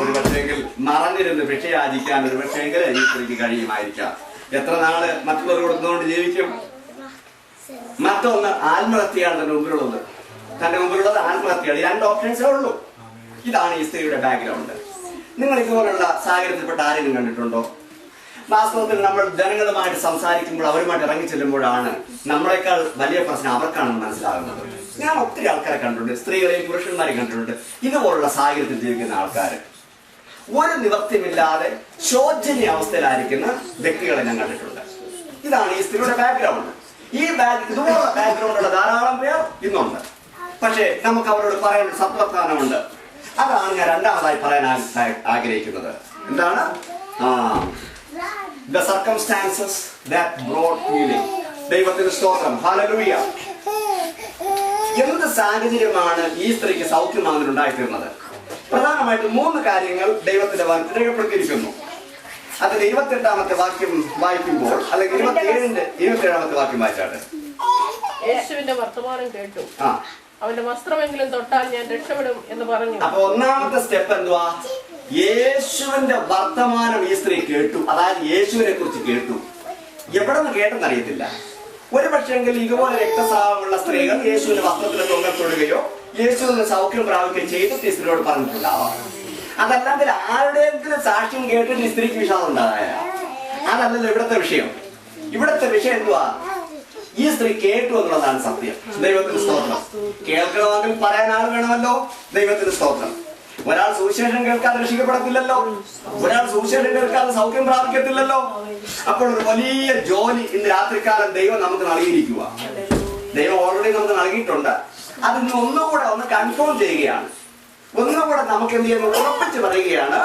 ഒരു പക്ഷേങ്കിൽ മറഞ്ഞിരുന്ന് ഭിക്ഷയാചിക്കാൻ ഒരു പക്ഷേങ്കിൽ ഈ സ്ത്രീക്ക് കഴിയുമായിരിക്കാം. എത്ര നാള് മറ്റുള്ളവർ കൊടുത്തുകൊണ്ട് ജീവിക്കും? മറ്റൊന്ന് ആത്മഹത്യയാണ് തന്റെ മുമ്പിലുള്ളത്. ആത്മഹത്യയാണ്. 2 ഓപ്ഷൻസേ ഉള്ളൂ. ഇതാണ് ഈ സ്ത്രീയുടെ ബാക്ക്ഗ്രൗണ്ട്. നിങ്ങൾ ഇതുപോലുള്ള സാഹചര്യത്തിൽപ്പെട്ട ആരെങ്കിലും കണ്ടിട്ടുണ്ടോ? വാസ്തവത്തിൽ നമ്മൾ ജനങ്ങളുമായിട്ട് സംസാരിക്കുമ്പോൾ, അവരുമായിട്ട് ഇറങ്ങി ചെല്ലുമ്പോഴാണ് നമ്മളെക്കാൾ വലിയ പ്രശ്നം അവർക്കാണെന്ന് മനസ്സിലാകുന്നത്. ഞാൻ ഒത്തിരി ആൾക്കാരെ കണ്ടിട്ടുണ്ട്, സ്ത്രീകളെയും പുരുഷന്മാരെയും കണ്ടിട്ടുണ്ട്. ഇതുപോലുള്ള സാഹചര്യത്തിൽ ജീവിക്കുന്ന ആൾക്കാർ ഒരു നിവൃത്തിയില്ലാതെ ശോചനീയ അവസ്ഥയിലായിരിക്കുന്ന വ്യക്തികളെ ഞാൻ കണ്ടിട്ടുണ്ട്. ഇതാണ് ഈ സ്ത്രീയുടെ ബാക്ക്ഗ്രൗണ്ട്. ഇതുപോലുള്ള ബാക്ക്ഗ്രൗണ്ടുള്ള ധാരാളം പേർ ഇന്നുണ്ട്. പക്ഷേ നമുക്ക് അവരോട് പറയാൻ സത്വസ്ഥാനമുണ്ട്. അതാണ് ഞാൻ രണ്ടാമതായി പറയാൻ ആഗ്രഹിക്കുന്നത്. എന്താണ്? The circumstances that brought healing. ദൈവത്തിന് സ്തോത്രം. ഹല്ലേലൂയ. എന്ത് സാഹചര്യമാണ് ഈ സ്ത്രീക്ക് സൗഖ്യമാകുന്നുണ്ടായിത്തീർന്നത്? പ്രധാനമായിട്ടും 3 കാര്യങ്ങൾ ദൈവത്തിന്റെ വാക്യത്തിൽ രേഖപ്പെടുത്തിയിരിക്കുന്നു. അത് 28ാമത്തെ വാക്യം വായിക്കുമ്പോൾ, അല്ലെങ്കിൽ 27ാമത്തെ വാക്യം വായിച്ചാട്ടെ. യേശുവിന്റെ വർത്തമാനം കേട്ടു, അവന്റെ വസ്ത്രമെങ്കിലും തൊട്ടാൽ ഞാൻ രക്ഷപ്പെടും എന്ന് പറഞ്ഞു. അപ്പൊ ഒന്നാമത്തെ സ്റ്റെപ്പ് എന്തുവാ? യേശുവിന്റെ വർത്തമാനം ഈ സ്ത്രീ കേട്ടു. അതായത് യേശുവിനെ കുറിച്ച് കേട്ടു. എവിടെ നിന്ന് കേട്ടെന്ന് അറിയത്തില്ല. ഒരു പക്ഷെങ്കിൽ ഇതുപോലെ രക്തസ്രാവമുള്ള സ്ത്രീകൾ യേശുവിന്റെ വസ്ത്രത്തിൽ തൊടുകയോ യേശുവിന് സൗഖ്യം പ്രാപിക്കുകയും ചെയ്തിട്ട് ഈ സ്ത്രീയോട് പറഞ്ഞിട്ടുണ്ടാവാം. അതല്ലെങ്കിൽ ആരുടെയെങ്കിലും സാക്ഷ്യം കേട്ടിട്ട് ഈ സ്ത്രീക്ക് വിശ്വാസം ഉണ്ടായ. അതല്ലല്ലോ ഇവിടുത്തെ വിഷയം. ഇവിടുത്തെ വിഷയം എന്തുവാ? ഈ സ്ത്രീ കേട്ടു എന്നുള്ളതാണ് സത്യം. ദൈവത്തിന് സ്തോത്രം. കേൾക്കണമെങ്കിൽ പറയാൻ ആൾ വേണമല്ലോ. ദൈവത്തിന് സ്തോത്രം. ഒരാൾ സുവിശേഷം കേൾക്കാതെ രക്ഷിക്കപ്പെടത്തില്ലല്ലോ. ഒരാൾ സുവിശേഷം കേൾക്കാതെ സൗഖ്യം പ്രാപിക്കത്തില്ലല്ലോ. അപ്പോൾ ഒരു വലിയ ജോലി ഇന്ന് രാത്രികാലം ദൈവം നമുക്ക് നൽകിയിരിക്കുക. ദൈവം ഓൾറെഡി നമുക്ക് നൽകിയിട്ടുണ്ട്. അതിന് ഒന്നുകൂടെ ഒന്ന് കൺഫേം ചെയ്യുകയാണ്. ഒന്നുകൂടെ നമുക്ക് എന്ത് ചെയ്യുന്നു? ഉറപ്പിച്ച് പറയുകയാണ്.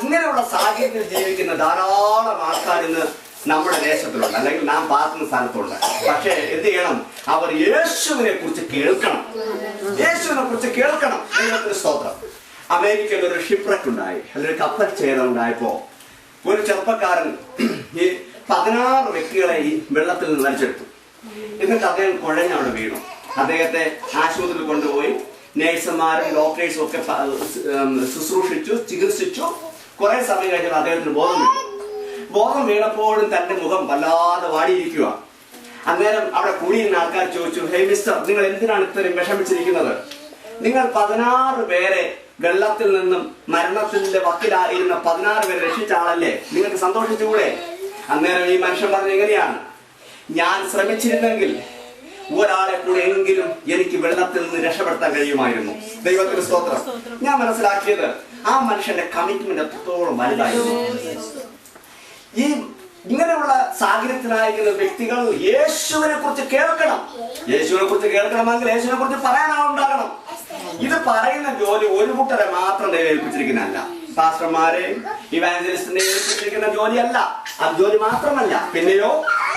ഇങ്ങനെയുള്ള സാഹചര്യത്തിൽ ജീവിക്കുന്ന ധാരാളം ആൾക്കാർ ഇന്ന് നമ്മുടെ ദേശത്തിലുണ്ട്, അല്ലെങ്കിൽ നാം പാർക്കുന്ന സ്ഥലത്തുണ്ട്. പക്ഷേ എന്ത് ചെയ്യണം? അവർ യേശുവിനെ കുറിച്ച് കേൾക്കണം. യേശുവിനെ കുറിച്ച് കേൾക്കണം. ദൈവത്തിന് സ്തോത്രം. അമേരിക്കയിൽ ഒരു ഷിപ്രക്ക് ഉണ്ടായി, അല്ലെങ്കിൽ കപ്പൽ ഛേദം ഉണ്ടായപ്പോ ഒരു ചെറുപ്പക്കാരൻ ഈ 16 വ്യക്തികളെ ഈ വെള്ളത്തിൽ നിന്ന് വലിച്ചെടുത്തു. എന്നിട്ട് അദ്ദേഹം കുഴഞ്ഞവിടെ വീണു. അദ്ദേഹത്തെ ആശുപത്രിയിൽ കൊണ്ടുപോയി നേഴ്സുമാരും ഡോക്ടേഴ്സും ഒക്കെ ശുശ്രൂഷിച്ചു, ചികിത്സിച്ചു. കുറെ സമയം കഴിഞ്ഞപ്പോൾ അദ്ദേഹത്തിന് ബോധം വീണു. ബോധം വീണപ്പോഴും തന്റെ മുഖം വല്ലാതെ വാടിയിരിക്കുക. അന്നേരം അവിടെ കൂടിയിരുന്ന ആൾക്കാർ ചോദിച്ചു, ഹേ മിസ്റ്റർ, നിങ്ങൾ എന്തിനാണ് ഇത്രയും വിഷമിച്ചിരിക്കുന്നത്? നിങ്ങൾ 16 പേരെ വെള്ളത്തിൽ നിന്നും മരണത്തിന്റെ വക്കിലായിരുന്ന 16 പേരെ രക്ഷിച്ച ആളല്ലേ, നിങ്ങൾക്ക് സന്തോഷിച്ചുകൂടെ? അന്നേരം ഈ മനുഷ്യൻ പറഞ്ഞ എങ്ങനെയാണ്, ഞാൻ ശ്രമിച്ചിരുന്നെങ്കിൽ ഒരാളെ കൂടെ എങ്കിലും എനിക്ക് വെള്ളത്തിൽ നിന്ന് രക്ഷപ്പെടുത്താൻ കഴിയുമായിരുന്നു. ദൈവത്തിന് സ്തോത്രം. ഞാൻ മനസ്സിലാക്കിയത് ആ മനുഷ്യന്റെ കമ്മിറ്റ്മെന്റ് എത്രത്തോളം വലുതായിരുന്നു. ഈ ഇങ്ങനെയുള്ള സാഹചര്യത്തിലായിരിക്കുന്ന വ്യക്തികൾ യേശുവിനെ കുറിച്ച് കേൾക്കണം. യേശുവിനെ കുറിച്ച് കേൾക്കണമെങ്കിൽ യേശുവിനെ കുറിച്ച് പറയാനാളുണ്ടാകണം. ഇത് പറയുന്ന ജോലി ഒരു കൂട്ടരെ മാത്രം ദൈവം ഏൽപ്പിച്ചിരിക്കുന്നതല്ല. പാസ്റ്റർമാരെയും ഇവാഞ്ചലിസ്റ്റിനെ ഏൽപ്പിച്ചിരിക്കുന്ന ജോലിയല്ല. അത് ജോലി മാത്രമല്ല, പിന്നെയോ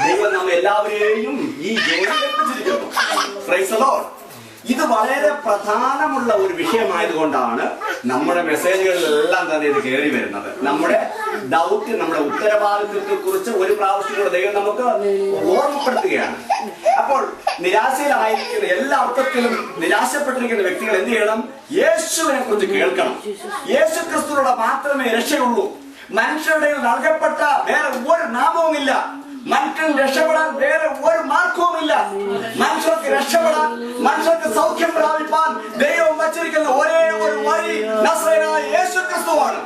ദൈവം നമ്മെ എല്ലാവരെയും ഈ ജോലി ഏൽപ്പിച്ചിരിക്കുന്നു. Price the Lord. ഇത് വളരെ പ്രധാനമുള്ള ഒരു വിഷയമായതുകൊണ്ടാണ് നമ്മുടെ മെസ്സേജുകളിലെല്ലാം തന്നെ ഇത് കയറി വരുന്നത്. നമ്മുടെ ദൗത്യം, നമ്മുടെ ഉത്തരവാദിത്വത്തെ കുറിച്ച് ഒരു പ്രാവശ്യം കൂടെ ദൈവം നമുക്ക് ഓർമ്മപ്പെടുത്തുകയാണ്. അപ്പോൾ നിരാശയിലായിരിക്കുന്ന, എല്ലാ അർത്ഥത്തിലും നിരാശപ്പെട്ടിരിക്കുന്ന വ്യക്തികൾ എന്ത് ചെയ്യണം? യേശുവിനെ കുറിച്ച് കേൾക്കണം. യേശു ക്രിസ്തുവിലൂടെ മാത്രമേ രക്ഷയുള്ളൂ. മനുഷ്യരുടെ നൽകപ്പെട്ട വേറെ ഒരു നാമവുമില്ല. മനുഷ്യൻ രക്ഷപ്പെടാൻ വേറെ ഒരു മാർഗവുമില്ല. മനുഷ്യർക്ക് രക്ഷപ്പെടാൻ, മനുഷ്യർക്ക് സൗഖ്യം പ്രാപിപ്പാൻ ദൈവം വച്ചിരിക്കുന്ന ഒരേ ഒരു വഴി നസ്രയനായ യേശു ക്രിസ്തുവാണ്.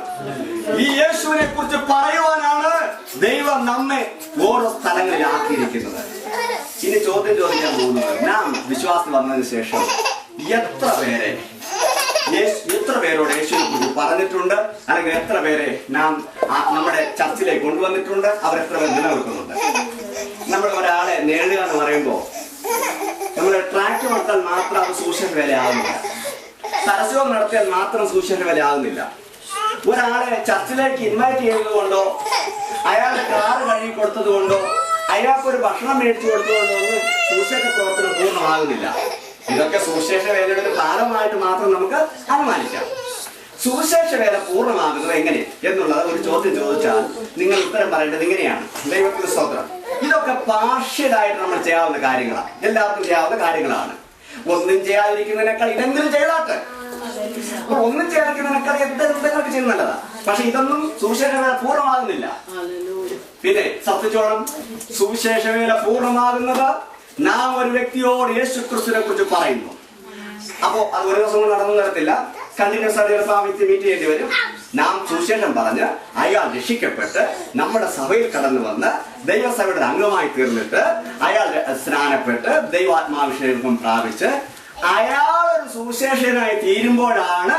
ഈ യേശുവിനെ കുറിച്ച് പറയുവാനാണ് ദൈവം നമ്മെ ഓരോ സ്ഥലങ്ങളിൽ ആക്കിയിരിക്കുന്നത്. ഇനി ചോദ്യം ചോദിക്കാൻ പോകുന്നത്, നാം വിശ്വാസത്തിൽ വന്നതിന് ശേഷം എത്ര പേരോട് യേശുവിനെ കുറിച്ച് പറഞ്ഞിട്ടുണ്ട്, അല്ലെങ്കിൽ എത്ര പേരെ നാം നമ്മുടെ ചർച്ചിലേക്ക് കൊണ്ടുവന്നിട്ടുണ്ട്, അവർ എത്ര പേർ നിലനിൽക്കുന്നുണ്ട്? നമ്മൾ ഒരാളെ നേടുക എന്ന് പറയുമ്പോൾ നമ്മൾ ട്രാക്ക് നടത്താൻ മാത്രം അത് സുവിശേഷ വേലയാകുന്നില്ല. പരസ്യം നടത്തിയാൽ മാത്രം സുവിശേഷ വേലയാകുന്നില്ല. ഒരാളെ ചർച്ചിലേക്ക് ഇൻവൈറ്റ് ചെയ്തത് കൊണ്ടോ, അയാളുടെ കാറ് കഴുകി കൊടുത്തത് കൊണ്ടോ, അയാൾക്കൊരു ഭക്ഷണം മേടിച്ചു കൊടുത്തതുകൊണ്ടോ ഒന്നും സുവിശേഷ പ്രവർത്തനം പൂർണ്ണമാകുന്നില്ല. ഇതൊക്കെ സുവിശേഷ വേലയുടെ ഒരു ഭാഗമായിട്ട് മാത്രം നമുക്ക് അനുമാനിക്കാം. സുവിശേഷ വേല പൂർണ്ണമാകുന്നത് എങ്ങനെ എന്നുള്ളത് ഒരു ചോദ്യം ചോദിച്ചാൽ നിങ്ങൾ ഉത്തരം പറയേണ്ടത് ഇങ്ങനെയാണ്. ദൈവത്തിന്റെ സ്തോത്രം. ഇതൊക്കെ പാർഷ്യലായിട്ട് നമ്മൾ ചെയ്യാവുന്ന കാര്യങ്ങളാണ്, എല്ലാവർക്കും ചെയ്യാവുന്ന കാര്യങ്ങളാണ്. ഒന്നും ചെയ്യാതിരിക്കുന്നതിനേക്കാൾ ഇതെങ്കിലും ചെയ്താട്ടെ. ഒന്നും ചെയ്യാതിരിക്കുന്നതിനേക്കാൾ എന്തെങ്കിലുമൊക്കെ ചെയ്യുന്നല്ലതാ. പക്ഷെ ഇതൊന്നും സുവിശേഷ വേല പൂർണ്ണമാകുന്നില്ല. പിന്നെ സത്യച്ചോളം, സുവിശേഷ വേല പൂർണ്ണമാകുന്നത് നാം ഒരു വ്യക്തിയോട് യേശു ക്രിസ്തുവിനെ കുറിച്ച് പറയുന്നു. അപ്പോ അത് ഒരു ദിവസം കൊണ്ട് നടന്നു തരത്തില്ല. കണ്ടിന്യൂസ് ആയിട്ട് ചിലപ്പോൾ ആ വ്യക്തി മീറ്റ് ചെയ്യേണ്ടി വരും. നാം സുവിശേഷം പറഞ്ഞ് അയാൾ രക്ഷിക്കപ്പെട്ട് നമ്മുടെ സഭയിൽ കടന്നു വന്ന് ദൈവസഭയുടെ അംഗമായി തീർന്നിട്ട് അയാൾ സ്നാനപ്പെട്ട് ദൈവാത്മാഭിഷേകം പ്രാപിച്ച് അയാൾ ഒരു സുവിശേഷനായി തീരുമ്പോഴാണ്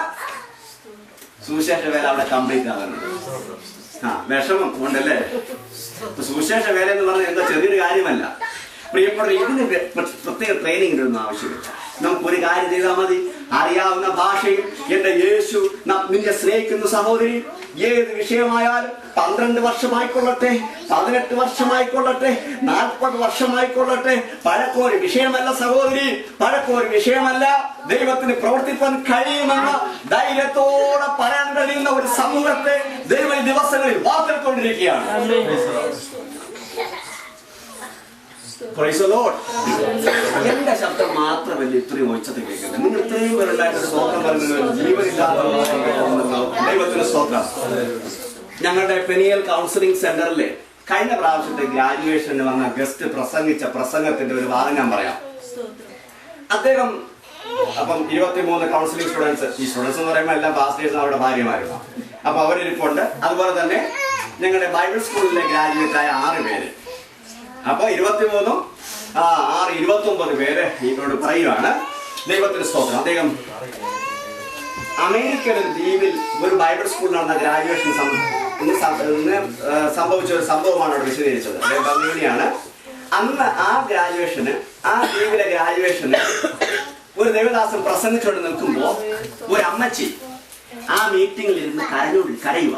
സുവിശേഷ വേല അവിടെ കംപ്ലീറ്റ് ആകുന്നത്. വിഷമം ഉണ്ടല്ലേ? സുവിശേഷ വേല എന്ന് പറഞ്ഞാൽ എന്താ ചെറിയൊരു കാര്യമല്ല. പ്രിയപ്പെട്ട, ഇതിന് പ്രത്യേക ട്രെയിനിങ്ങിന്റെ ഒന്നും ആവശ്യമില്ല. നമുക്കൊരു കാര്യം ചെയ്താൽ മതി. അറിയാവുന്ന ഭാഷയിൽ എന്റെ യേശു നിന്നെ സ്നേഹിക്കുന്ന സഹോദരി, ഏത് വിഷയമായാലും 12 വർഷമായിക്കൊള്ളട്ടെ, 18 വർഷമായിക്കൊള്ളട്ടെ, 40 വർഷമായിക്കൊള്ളട്ടെ, പഴക്കമൊരു വിഷയമല്ല സഹോദരി, പഴക്കമൊരു വിഷയമല്ല. ദൈവത്തിന് പ്രവർത്തിപ്പാൻ കഴിയുമെന്ന് ധൈര്യത്തോടെ പറയാൻ കഴിയുന്ന ഒരു സമൂഹത്തെ ദൈവ ദിവസങ്ങളിൽ വാർത്തെടുത്തുകൊണ്ടിരിക്കുകയാണ്. എന്റെ ശബ്ദം മാത്രമല്ല ഇത്രയും ഒച്ചത്തിൽ കേൾക്കുന്നത്. നിങ്ങൾ ഇത്രയും പേരുണ്ടായിട്ട് സ്തോത്രം പറയുന്നത് ജീവനില്ലാത്ത ദൈവത്തിന് സ്തോത്രം. ഞങ്ങളുടെ പെനിയൽ കൗൺസിലിംഗ് സെന്ററിലെ കഴിഞ്ഞ പ്രാവശ്യത്തെ ഗ്രാജുവേഷന് വന്ന ഗസ്റ്റ് പ്രസംഗിച്ച പ്രസംഗത്തിന്റെ ഒരു ഭാഗം ഞാൻ പറയാം. അദ്ദേഹം അപ്പം 23 കൗൺസിലിംഗ് സ്റ്റുഡൻസ്, ഈ സ്റ്റുഡൻസ് എന്ന് പറയുമ്പോൾ എല്ലാ പാസ്റ്റേഴ്സും അവരുടെ ഭാര്യമാരുന്നു. അപ്പൊ അവരിരിപ്പുണ്ട്. അതുപോലെ തന്നെ ഞങ്ങളുടെ ബൈബിൾ സ്കൂളിലെ ഗ്രാജുവേറ്റ് ആയ 6 പേര്. അപ്പൊ 23 6 29 പേര് ഇവരോട് പറയുവാണ്. ദൈവത്തിന്റെ സ്തോത്രം. അദ്ദേഹം അമേരിക്കൻ ഒരു ദ്വീപിൽ ഒരു ബൈബിൾ സ്കൂളിൽ നടന്ന ഗ്രാജുവേഷൻ സംഭവിച്ച ഒരു സംഭവമാണ് അവിടെ വിശദീകരിച്ചത്. അദ്ദേഹം പറഞ്ഞാണ്, അന്ന് ആ ദ്വീപിലെ ഗ്രാജുവേഷന് ഒരു ദേവദാസൻ പ്രസംഗിച്ചുകൊണ്ട് നിൽക്കുമ്പോ ഒരു അമ്മച്ചി ആ മീറ്റിംഗിൽ ഇരുന്ന് കരയുക.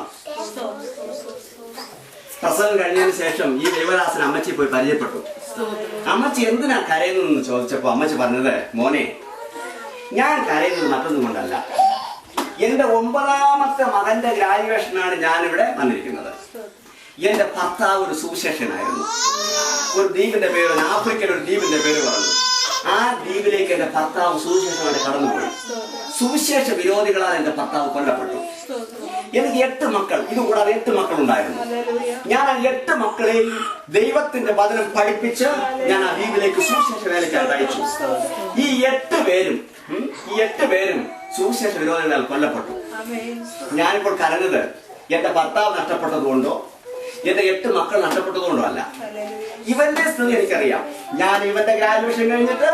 പ്രസംഗം കഴിഞ്ഞതിന് ശേഷം ഈ ദേവദാസൻ അമ്മച്ചി പോയി പരിചയപ്പെട്ടു. അമ്മച്ചി എന്തിനാ കരയുന്നതെന്ന് ചോദിച്ചപ്പോ അമ്മച്ചി പറഞ്ഞത്, മോനെ, ഞാൻ കരയുന്നത് മറ്റൊന്നും കൊണ്ടല്ല, എന്റെ 9ാമത്തെ മകന്റെ ഗ്രാജുവേഷനാണ് ഞാനിവിടെ വന്നിരിക്കുന്നത്. എന്റെ ഭർത്താവ് ഒരു സുവിശേഷനായിരുന്നു. ഒരു ദ്വീപിന്റെ പേര്, ആഫ്രിക്കൻ ഒരു ദ്വീപിന്റെ പേര് പറഞ്ഞു. ആ ദ്വീപിലേക്ക് എന്റെ ഭർത്താവ് സുവിശേഷമായിട്ട് കടന്നുപോയി. സുവിശേഷ വിരോധികളാൽ എന്റെ ഭർത്താവ് കൊല്ലപ്പെട്ടു. എനിക്ക് 8 മക്കൾ, ഇതുകൂടാതെ 8 മക്കളുണ്ടായിരുന്നു. ഞാൻ ആ 8 മക്കളെയും ദൈവത്തിന്റെ വചനം പഠിപ്പിച്ച് ഞാൻ ആ ദ്വീപിലേക്ക് സുവിശേഷ വേലയ്ക്കായി അയച്ചു. ഈ 8 പേരും സുവിശേഷ വിരോധികളാൽ കൊല്ലപ്പെട്ടു. ഞാനിപ്പോൾ കരഞ്ഞത് എന്റെ ഭർത്താവ് നഷ്ടപ്പെട്ടതുകൊണ്ടോ എന്റെ 8 മക്കൾ നഷ്ടപ്പെട്ടതുകൊണ്ടോ അല്ല. ഇവന്റെ സ്ഥിതി എനിക്കറിയാം. ഞാൻ ഇവന്റെ ഗ്രാജുവേഷൻ കഴിഞ്ഞിട്ട്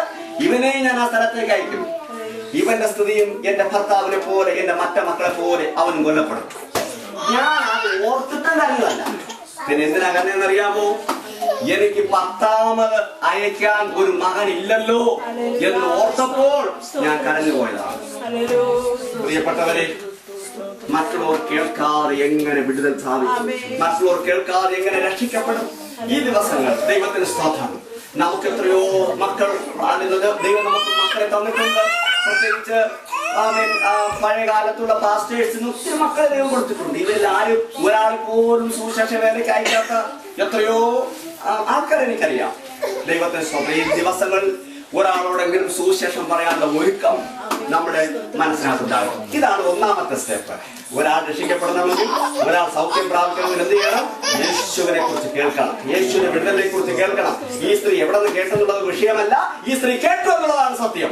ഇവനെ ഞാൻ ആ സ്ഥലത്തേക്ക് അയക്കും. ഇവന്റെ സ്ഥിതിയും എന്റെ ഭർത്താവിനെ പോലെ എന്റെ മറ്റു മക്കളെ പോലെ അവനും കൊല്ലപ്പെടും. ഞാൻ അത് ഓർത്തിട്ട് കരഞ്ഞതല്ല. പിന്നെ എന്തിനാ കരഞ്ഞെന്നറിയാമോ? എനിക്ക് 10ാമത് അയക്കാൻ ഒരു മകൻ ഇല്ലല്ലോ എന്ന് ഓർത്തപ്പോൾ ഞാൻ കരഞ്ഞു പോയതാണ്. പ്രിയപ്പെട്ടവരെ, മറ്റുള്ളവർ കേൾക്കാതെ എങ്ങനെ വിടുതൽ സാധിക്കും? മറ്റുള്ളവർ കേൾക്കാതെ എങ്ങനെ രക്ഷിക്കപ്പെടും? ഈ ദിവസങ്ങൾ ദൈവത്തിന് സ്തോത്രം. നമുക്ക് എത്രയോ മക്കൾ ദൈവം നമുക്ക് മക്കളെ തന്നിട്ടുണ്ട്. പ്രത്യേകിച്ച് പഴയ കാലത്തുള്ള പാസ്റ്റേഴ്സിന് ഒത്തിരി മക്കളെ ദൈവം കൊടുത്തിട്ടുണ്ട്. ഇവരിൽ ആരും ഒരാൾ പോലും സുവിശേഷ വേലയ്ക്ക് അയക്കാത്ത എത്രയോ ആൾക്കാരെ എനിക്കറിയാം. ദൈവത്തിന് സ്തോത്രം. ഈ ദിവസങ്ങളിൽ ഒരാളോടെങ്കിലും സുവിശേഷം പറയാനുള്ള ഒരുക്കം നമ്മുടെ മനസ്സിനകത്തുണ്ടാകും. ഇതാണ് 1ാമത്തെ സ്റ്റെപ്പ്. ഒരാൾ രക്ഷിക്കപ്പെടണമെങ്കിൽ, ഒരാൾ സൗഖ്യം പ്രാപിക്കണമെങ്കിൽ എന്ത് ചെയ്യണം? യേശുവിനെ കുറിച്ച് കേൾക്കണം. യേശുവിന്റെ വിടുതലിനെ കുറിച്ച് കേൾക്കണം. ഈ സ്ത്രീ എവിടെ നിന്ന് കേട്ടെന്നുള്ളത് വിഷയമല്ല, ഈ സ്ത്രീ കേട്ടു എന്നുള്ളതാണ് സത്യം.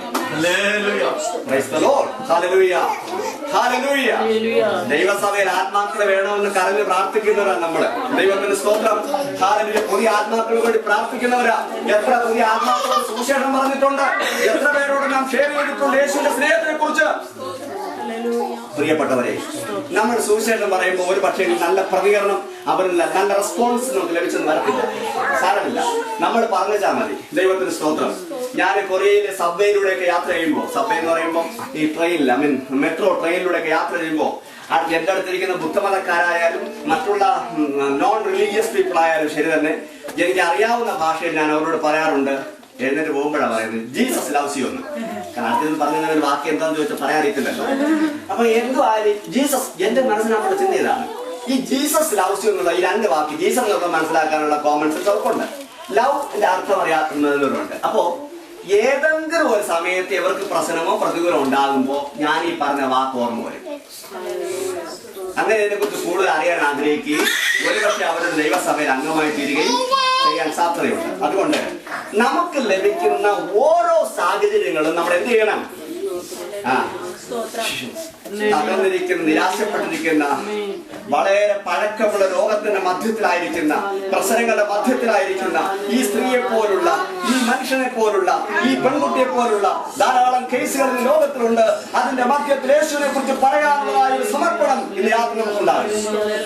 ദൈവസഭയിൽ ആത്മാക്കളെ വേണമെന്ന് കരഞ്ഞ് പ്രാർത്ഥിക്കുന്നവരാണ് നമ്മള്. ദൈവത്തിന് സ്തോത്രം. പുതിയ ആത്മാക്കളെ വേണ്ടി പ്രാർത്ഥിക്കുന്നവരാ. എത്ര പുതിയ ആത്മാക്കളോട് സുവിശേഷം പറഞ്ഞിട്ടുണ്ട്, എത്ര പേരോട് നാം ഷെയർ ചെയ്തിട്ടുണ്ട് യേശുവിന്റെ സ്നേഹത്തിനെ കുറിച്ച്. പ്രിയപ്പെട്ടവരെ, നമ്മൾ സുവിശേഷം പറയുമ്പോൾ ഒരു പക്ഷേ നല്ല പ്രതികരണം, അവരിൽ നല്ല റെസ്പോൺസ് നമുക്ക് ലഭിച്ചെന്ന് വരത്തില്ല. സാരമില്ല, നമ്മൾ പറഞ്ഞാൽ മതി. ദൈവത്തിന് സ്തോത്രം. ഞാൻ കൊറിയയിലെ സബ്വേയിലൂടെയൊക്കെ യാത്ര ചെയ്യുമ്പോൾ, സബ്വേ എന്ന് പറയുമ്പോൾ ഈ ട്രെയിനിൽ, മെട്രോ ട്രെയിനിലൂടെയൊക്കെ യാത്ര ചെയ്യുമ്പോൾ എന്റെ അടുത്തിരിക്കുന്ന ബുദ്ധമതക്കാരായാലും മറ്റുള്ള നോൺ റിലീജിയസ് പീപ്പിൾ ആയാലും ശരി തന്നെ, എനിക്ക് അറിയാവുന്ന ഭാഷയിൽ ഞാൻ അവരോട് പറയാറുണ്ട്. എഴുന്നേറ്റ് പോകുമ്പോഴാണ് പറയുന്നത്, ജീസസ് ലവ്സ് യു എന്ന്. കാരണം അടുത്ത് പറഞ്ഞ ഒരു വാക്യം എന്താണെന്ന് ചോദിച്ചാൽ പറയാറിയിട്ടില്ലല്ലോ. അപ്പൊ എന്തുവായാലും ജീസസ്, എന്റെ മനസ്സിനകത്തുള്ള ചിന്ത ഇതാണ്. ഈ ജീസസ് ലവ്സ് യു എന്നുള്ള ഈ 2 വാക്ക് ജീസസ് എന്നൊക്കെ മനസ്സിലാക്കാനുള്ള കോമൺ സെൻസ് അവർക്കുണ്ട്. ലവ് അർത്ഥം അറിയാവുന്നവരുണ്ട്. അപ്പോ ഏതെങ്കിലും ഒരു സമയത്ത് ഇവർക്ക് പ്രശ്നമോ പ്രതികൂലമോ ഉണ്ടാകുമ്പോ ഞാൻ ഈ പറഞ്ഞ വാക്ക് ഓർമ്മ വരും. അങ്ങനെ ഇതിനെ കുറിച്ച് കൂടുതൽ അറിയാൻ ആഗ്രഹിക്കുകയും ഒരുപക്ഷെ അവരുടെ ദൈവസഭയിൽ അംഗമായി തീരുകയും ചെയ്യാൻ സാധ്യതയുണ്ട്. അതുകൊണ്ട് നമുക്ക് ലഭിക്കുന്ന ഓരോ സാഹചര്യങ്ങളും നമ്മൾ എന്ത് ചെയ്യണം? തകർന്നിരിക്കുന്ന, നിരാശപ്പെട്ടിരിക്കുന്ന, വളരെ പഴക്കമുള്ള രോഗത്തിന്റെ മധ്യത്തിലായിരിക്കുന്ന, പ്രശ്നങ്ങളുടെ മധ്യത്തിലായിരിക്കുന്ന ഈ സ്ത്രീയെ പോലുള്ള, ഈ മനുഷ്യനെ പോലുള്ള, ഈ പെൺകുട്ടിയെ പോലുള്ള ധാരാളം കേസുകൾ ലോകത്തിലുണ്ട്. അതിന്റെ മധ്യത്തിൽ യേശുവിനെ കുറിച്ച് പറയാനുള്ളതായ ഒരു സമർപ്പണം ഇന്ന് രാത്രി നമുക്കുണ്ടാകും.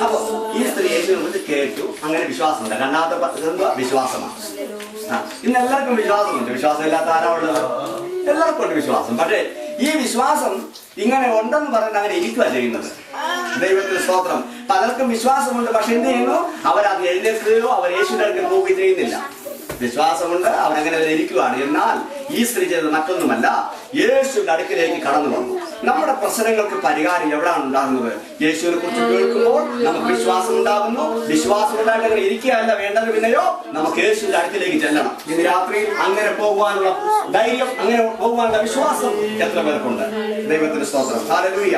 അപ്പൊ ഈ സ്ത്രീ യേശുവിനെ കുറിച്ച് കേട്ടു, അങ്ങനെ വിശ്വാസമുണ്ട്. 2ാമത്തെ വിശ്വാസമാണ്. ഇന്ന് എല്ലാവർക്കും വിശ്വാസമുണ്ട്. വിശ്വാസമില്ലാത്ത ആരാ ഉള്ളത്? എല്ലാവർക്കും ഉണ്ട് വിശ്വാസം. പക്ഷേ ഈ വിശ്വാസം ഇങ്ങനെ ഉണ്ടെന്ന് പറയുന്നത് അങ്ങനെ ഇരിക്കുക ചെയ്യുന്നത്. ദൈവത്തിന്റെ സ്തോത്രം. പലർക്കും വിശ്വാസമുണ്ട്, പക്ഷെ എന്ത് ചെയ്യുന്നു? അവരത് എഴുന്നേൽക്കുകയോ അവർ യേശുവിന്റെ അടുക്കൽ പോവുകയോ ചെയ്യുന്നില്ല. വിശ്വാസമുണ്ട്, അവരങ്ങനെ ഇരിക്കുകയാണ്. എന്നാൽ ഈ സ്ത്രീ ചെയ്തത് മറ്റൊന്നുമല്ല, യേശുവിന്റെ അടുക്കിലേക്ക് കടന്നു വന്നു. നമ്മുടെ പ്രശ്നങ്ങൾക്ക് പരിഹാരം എവിടെയാണ് ഉണ്ടാകുന്നത്? യേശുവിനെ കുറിച്ച് കേൾക്കുമ്പോൾ നമുക്ക് വിശ്വാസം ഉണ്ടാകുന്നു. വിശ്വാസം ഉണ്ടായിട്ട് അങ്ങനെ ഇരിക്കുകയല്ല വേണ്ടത്, പിന്നെയോ നമുക്ക് യേശുവിന്റെ അടുക്കിലേക്ക് ചെല്ലണം. ഇന്ന് രാത്രി അങ്ങനെ പോകുവാനുള്ള ധൈര്യം, അങ്ങനെ പോകുവാനുള്ള വിശ്വാസം എത്ര പേർക്കുണ്ട്? ദൈവത്തിന്റെ സ്തോത്രം. ഹല്ലേലൂയ.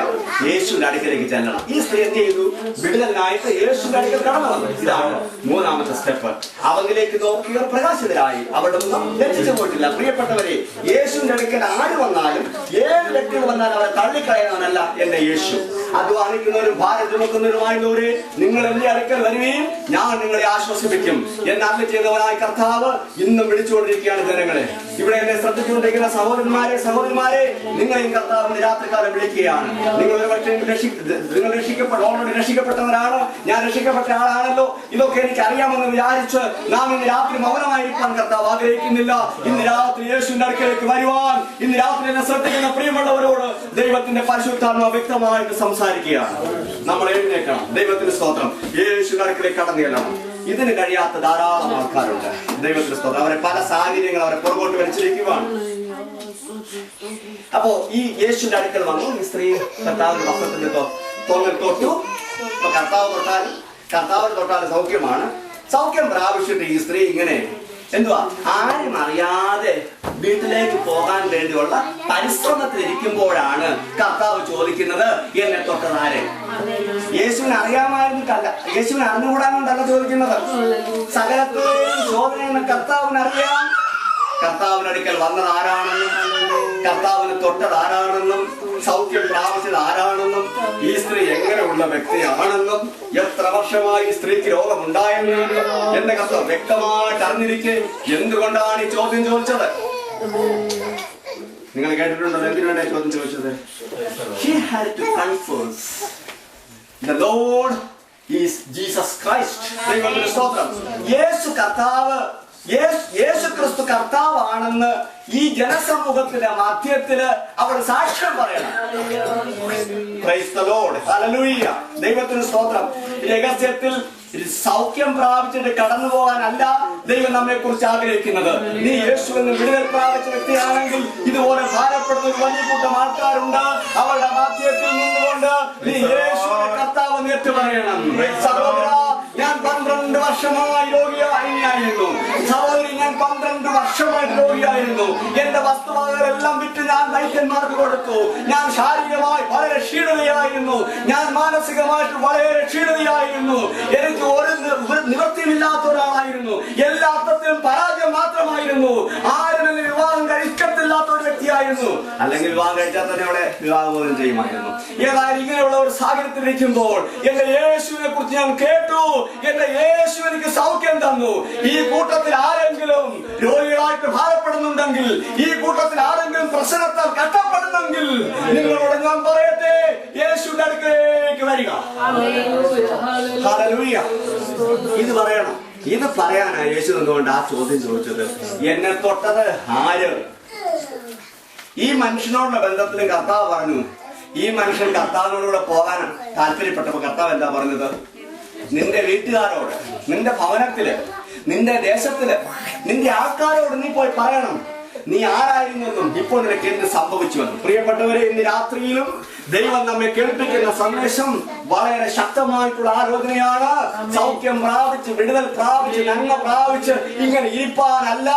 യേശുവിന്റെ അടുക്കിലേക്ക് ചെല്ലണം. ഈ സ്ത്രീ എന്ത് ചെയ്തു? വിടുതലിനായിട്ട് യേശുവിന്റെ അടുക്കൽ കടന്നു വന്നു. ഇതാണ് 3ാമത്തെ സ്റ്റെപ്പ്. അവങ്കിലേക്ക് നോക്കിയവർ പ്രകാശിതരായി, അവിടെ ഒന്നും ലജ്ജിച്ചു പോയിട്ടില്ല. പ്രിയപ്പെട്ടവരെ, യേശുവിന്റെ അടുക്കൽ ആര് വന്നാലും, ഏത് വ്യക്തികൾ വന്നാലും അവരെ തള്ളിക്കളയുന്നവനല്ല എന്റെ യേശു. അധ്വാനിക്കുന്നവരും ഭാരം ചുമക്കുന്നവരുമായുള്ളവരെ, നിങ്ങൾ എന്റെ അടുക്കൽ വരുകയും ഞാൻ നിങ്ങളെ ആശ്വസിപ്പിക്കും എന്ന് അരുളി ചെയ്തവനായ കർത്താവ് ഇന്നും വിളിച്ചുകൊണ്ടിരിക്കുകയാണ് ജനങ്ങളെ. ഇവിടെ എന്നെ ശ്രദ്ധിച്ചുകൊണ്ടിരിക്കുന്ന സഹോദരന്മാരെ, നിങ്ങളെയും കർത്താവിന്റെ രാത്രികാലം വിളിക്കുകയാണ്. നിങ്ങൾ ഒരുപക്ഷെ നിങ്ങൾ ഓൾറെഡി രക്ഷിക്കപ്പെട്ടവരാണ്. ഞാൻ രക്ഷിക്കപ്പെട്ട ആളാണല്ലോ, ഇതൊക്കെ എനിക്ക് അറിയാമെന്ന് വിചാരിച്ച് നാം ഇന്ന് രാത്രി മൗനമായിരിക്കാൻ കർത്താവ് ആഗ്രഹിക്കുന്നില്ല. ഇന്ന് രാത്രി യേശുവിന്റെ അടുക്കലേക്ക് വരുവാൻ, ഇന്ന് രാത്രി എന്നെ ശ്രദ്ധിക്കുന്ന പ്രിയമുള്ളവരോട് ദൈവത്തിന്റെ പരിശുദ്ധാത്മാവ് വ്യക്തമായിട്ട് സംസാരിക്കുകയാണ്. നമ്മൾ എഴുന്നേൽക്കണം. ദൈവത്തിന്റെ സ്തോത്രം. യേശുവിന്റെ അടുക്കലേക്ക് കടന്നു ചെല്ലണം. ഇതിന് കഴിയാത്ത ധാരാളം ആൾക്കാരുണ്ട്. ദൈവത്തിന്റെ സ്തോത്രം. അവരെ പല സാഹചര്യങ്ങൾ അവരെ പുറകോട്ട് വലിച്ചിരിക്കുവാണ്. അപ്പോ ഈ യേശുവിന്റെ അടുക്കൽ വന്നു. ഈ സ്ത്രീ കർത്താവിന്റെ വസ്ത്രത്തിന്റെ തോന്നൽ തൊട്ടു. അപ്പൊ കർത്താവിന് തൊട്ടാലും സൗഖ്യമാണ്. സൗഖ്യം പ്രാപിച്ചിട്ട് ഈ സ്ത്രീ ഇങ്ങനെ എന്തുവാ, ആരും അറിയാതെ വീട്ടിലേക്ക് പോകാൻ വേണ്ടിയുള്ള പരിശ്രമത്തിൽ ഇരിക്കുമ്പോഴാണ് കർത്താവ് ചോദിക്കുന്നത്, എന്നെ തൊട്ടതാരെ? യേശുവിനെ അറിയാമായിരുന്നിട്ടല്ല, യേശുവിനെ അറിഞ്ഞുകൂടാനോണ്ടല്ല ചോദിക്കുന്നത്. സകലത്തെയും ശോധനയെന്ന് കർത്താവിന് അറിയാം. കർത്താവിനടുക്കൽ വന്നത് ആരാണെന്നും കർത്താവിന് തൊട്ടത് ആരാണെന്നും സൗഖ്യം പ്രാപിച്ചത് ആരാണെന്നും ഈ സ്ത്രീ എങ്ങനെയുള്ള വ്യക്തിയാണെന്നും എത്ര വർഷമായി ഈ സ്ത്രീക്ക് രോഗമുണ്ടായെന്നും എന്റെ കർത്താവ് വ്യക്തമായിട്ട് അറിഞ്ഞിരിക്കെ എന്തുകൊണ്ടാണ് ഈ ചോദ്യം ചോദിച്ചത്? നിങ്ങൾ കേട്ടിട്ടുണ്ടോ എന്തിനു വേണ്ടി ചോദ്യം ചോദിച്ചത്? She had to confess the Lord is Jesus Christ. ദൈവത്തിന്റെ സ്തോത്രം. യേശു ക്രിസ്തു കർത്താവാണെന്ന് ഈ ജനസമൂഹത്തിന്റെ മധ്യത്തില് അവൾ സാക്ഷ്യം പറയണം. Praise the Lord. Hallelujah. ദൈവത്തിന് സ്തോത്രം. രഹസ്യത്തിൽ സൗഖ്യം പ്രാപിച്ചിട്ട് കടന്നു പോകാനല്ല ദൈവം നമ്മെ കുറിച്ച് ആഗ്രഹിക്കുന്നത്. നീ യേശുവിന് വിടുതൽ പ്രാപിച്ച വ്യക്തിയാണെങ്കിൽ ഇതുപോലെ ഭാരപ്പെടുന്ന ഒരു വലിയ കൂട്ടം ആൾക്കാരുണ്ട്. അവരുടെ മധ്യത്തിൽ നിന്നുകൊണ്ട് നീ യേശുവിനെ കർത്താവ് നേരിട്ട് പറയണം. സഹോദരാ, ഞാൻ 12 വർഷമായി രോഗിയായിരുന്നു. സഹോദരി, ഞാൻ 12 വർഷമായിട്ട് രോഗിയായിരുന്നു. എന്റെ വസ്തുവകകളെല്ലാം വിറ്റ് ഞാൻ വൈദ്യന്മാർക്ക് കൊടുത്തു. ഞാൻ ശാരീരികമായി വളരെ ക്ഷീണിതയായിരുന്നു. ഞാൻ മാനസികമായിട്ട് വളരെ ക്ഷീണിതയായിരുന്നു. എനിക്ക് ഒരു നിവൃത്തിയില്ലാത്ത ഒരാളായിരുന്നു. എല്ലാ അർത്ഥത്തിലും പരാജയം മാത്രമായിരുന്നു. ആരും എന്നെ വിവാഹം കഴിക്കത്തില്ലാത്ത ഒരു വ്യക്തിയായിരുന്നു. അല്ലെങ്കിൽ വിവാഹം കഴിച്ചാൽ തന്നെ അവിടെ വിവാഹബോധം ചെയ്യുമായിരുന്നു. ഏതായാലും ഇങ്ങനെയുള്ള ഒരു സാഹചര്യത്തിലിരിക്കുമ്പോൾ എന്റെ യേശുവിനെ കുറിച്ച് ഞാൻ കേട്ടു. എന്റെ യേശു എനിക്ക് സൗഖ്യം തന്നു. ഈ കൂട്ടത്തിൽ ആരെങ്കിലും രോഗികളായിട്ട് ഭാരപ്പെടുന്നുണ്ടെങ്കിൽ, ഈ കൂട്ടത്തിൽ ആരെങ്കിലും പ്രശ്നത്താൽ കഷ്ടപ്പെടുന്നെങ്കിൽ, നിങ്ങളോട് ഞാൻ പറയട്ടെ, യേശുവിന്റെ അടുക്കലേക്ക് വരിക. ഹല്ലേലൂയ. ഇത് പറയണം. ഇത് പറയാനാ യേശു എന്തുകൊണ്ട് ആ ചോദ്യം ചോദിച്ചത്? എന്നെ തൊട്ടത് ആര്? ഈ മനുഷ്യനോടുള്ള ബന്ധത്തിലും കർത്താവ് പറഞ്ഞു, ഈ മനുഷ്യൻ കർത്താവിനോടുകൂടെ പോകാൻ താല്പര്യപ്പെട്ടപ്പോ കർത്താവ് എന്താ പറഞ്ഞത്? നിന്റെ വീട്ടുകാരോട്, നിന്റെ ഭവനത്തില്, നിന്റെ ദേശത്തില്, നിന്റെ ആൾക്കാരോട് നീ പോയി പറയണം നീ ആരായിരുന്നെന്നും ഇപ്പോൾ നിനക്ക് എന്ത് സംഭവിച്ചുവെന്നും. പ്രിയപ്പെട്ടവരെ, ഇന്ന് രാത്രിയിലും ദൈവം നമ്മെ കേൾപ്പിക്കുന്ന സന്ദേശം വളരെ ശക്തമായിട്ടുള്ള ആലോചനയാണ്. സൗഖ്യം പ്രാപിച്ച്, വിടുതൽ പ്രാപിച്ച്, നന്മ പ്രാപിച്ച് ഇങ്ങനെ ഇരിപ്പാനല്ല,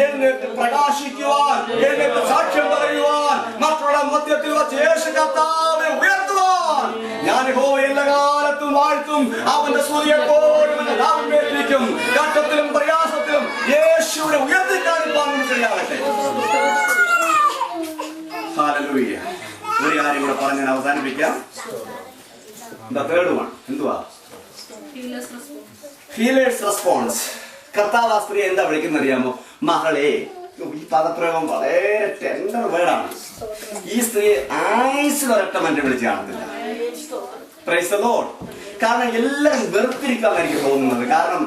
എന്നിട്ട് പ്രകാശിക്കുവാൻ, എന്നിട്ട് സാക്ഷ്യം പറയുവാൻ, മറ്റുള്ള മധ്യത്തിൽ വച്ച് യേശു കർത്താവിനെ ഉയർത്തുവാൻ. ഞാൻ യഹോവയെ എല്ലാ കാലത്തും വാഴ്ത്തും, അവന്റെ സ്തുതി എപ്പോഴും എന്റെ നാവിന്മേലിരിക്കും. കഷ്ടത്തിലും പ്രയാസത്തിലും യേശുവിനെ ഉയർത്തി കാണിപ്പാൻ കഴിയാകട്ടെ. ഹല്ലേലൂയ. ഒരു കാര്യം കൂടെ പറഞ്ഞ് ഞാൻ അവസാനിപ്പിക്കാം. തേർഡ് വൺ എന്തുവാ? Healers response. കർത്താവ് ആ സ്ത്രീ എന്താ വിളിക്കുന്ന അറിയാമോ? മകളെ. ഈ പദപ്രയോഗം വളരെ ടെൻഡർ വേർഡാണ്. ഈ സ്ത്രീ ആയുസിൽ ഒരൊറ്റ മനുഷ്യൻ വിളിച്ച് കാണത്തില്ല. Price the Lord. കാരണം എല്ലാവരും വെറുത്തിരിക്കാൻ എനിക്ക് തോന്നുന്നത്. കാരണം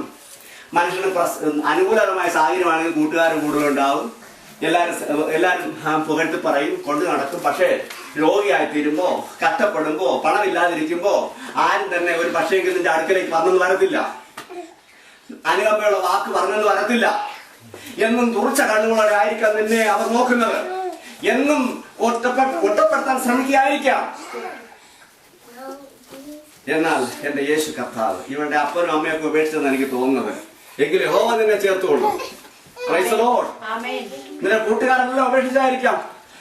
മനുഷ്യന് അനുകൂലമായ സാഹചര്യമാണെങ്കിൽ കൂട്ടുകാരും കൂടുതലുണ്ടാവും, എല്ലാരും പുകഴ്ത്തി പറയും, കൊണ്ട് നടക്കും. പക്ഷേ രോഗിയായി തീരുമ്പോ, കഷ്ടപ്പെടുമ്പോ, പണമില്ലാതിരിക്കുമ്പോ ആരും തന്നെ ഒരു പക്ഷേങ്കിലും നിന്റെ അടുക്കലേക്ക് വന്നെന്ന് വരത്തില്ല, അനുകമ്പയുള്ള വാക്ക് പറഞ്ഞെന്ന് വരത്തില്ല. എന്നും തുറച്ച കണ്ണുകളോടെ ആയിരിക്കാം നിന്നെ അവർ നോക്കുന്നത്. എന്നും ഒറ്റപ്പെടുത്താൻ ശ്രമിക്കുകയായിരിക്കാം. എന്നാൽ എന്റെ യേശു കർത്താവ് ഇവന്റെ അപ്പനും അമ്മയൊക്കെ ഉപേക്ഷിച്ചെന്ന് എനിക്ക് തോന്നുന്നത്. എങ്കിലും യഹോവ നിന്നെ ചേർത്തുകൊള്ളു. Price the Lord. നിന്റെ കൂട്ടുകാരെല്ലാം ഉപേക്ഷിച്ചായിരിക്കാം.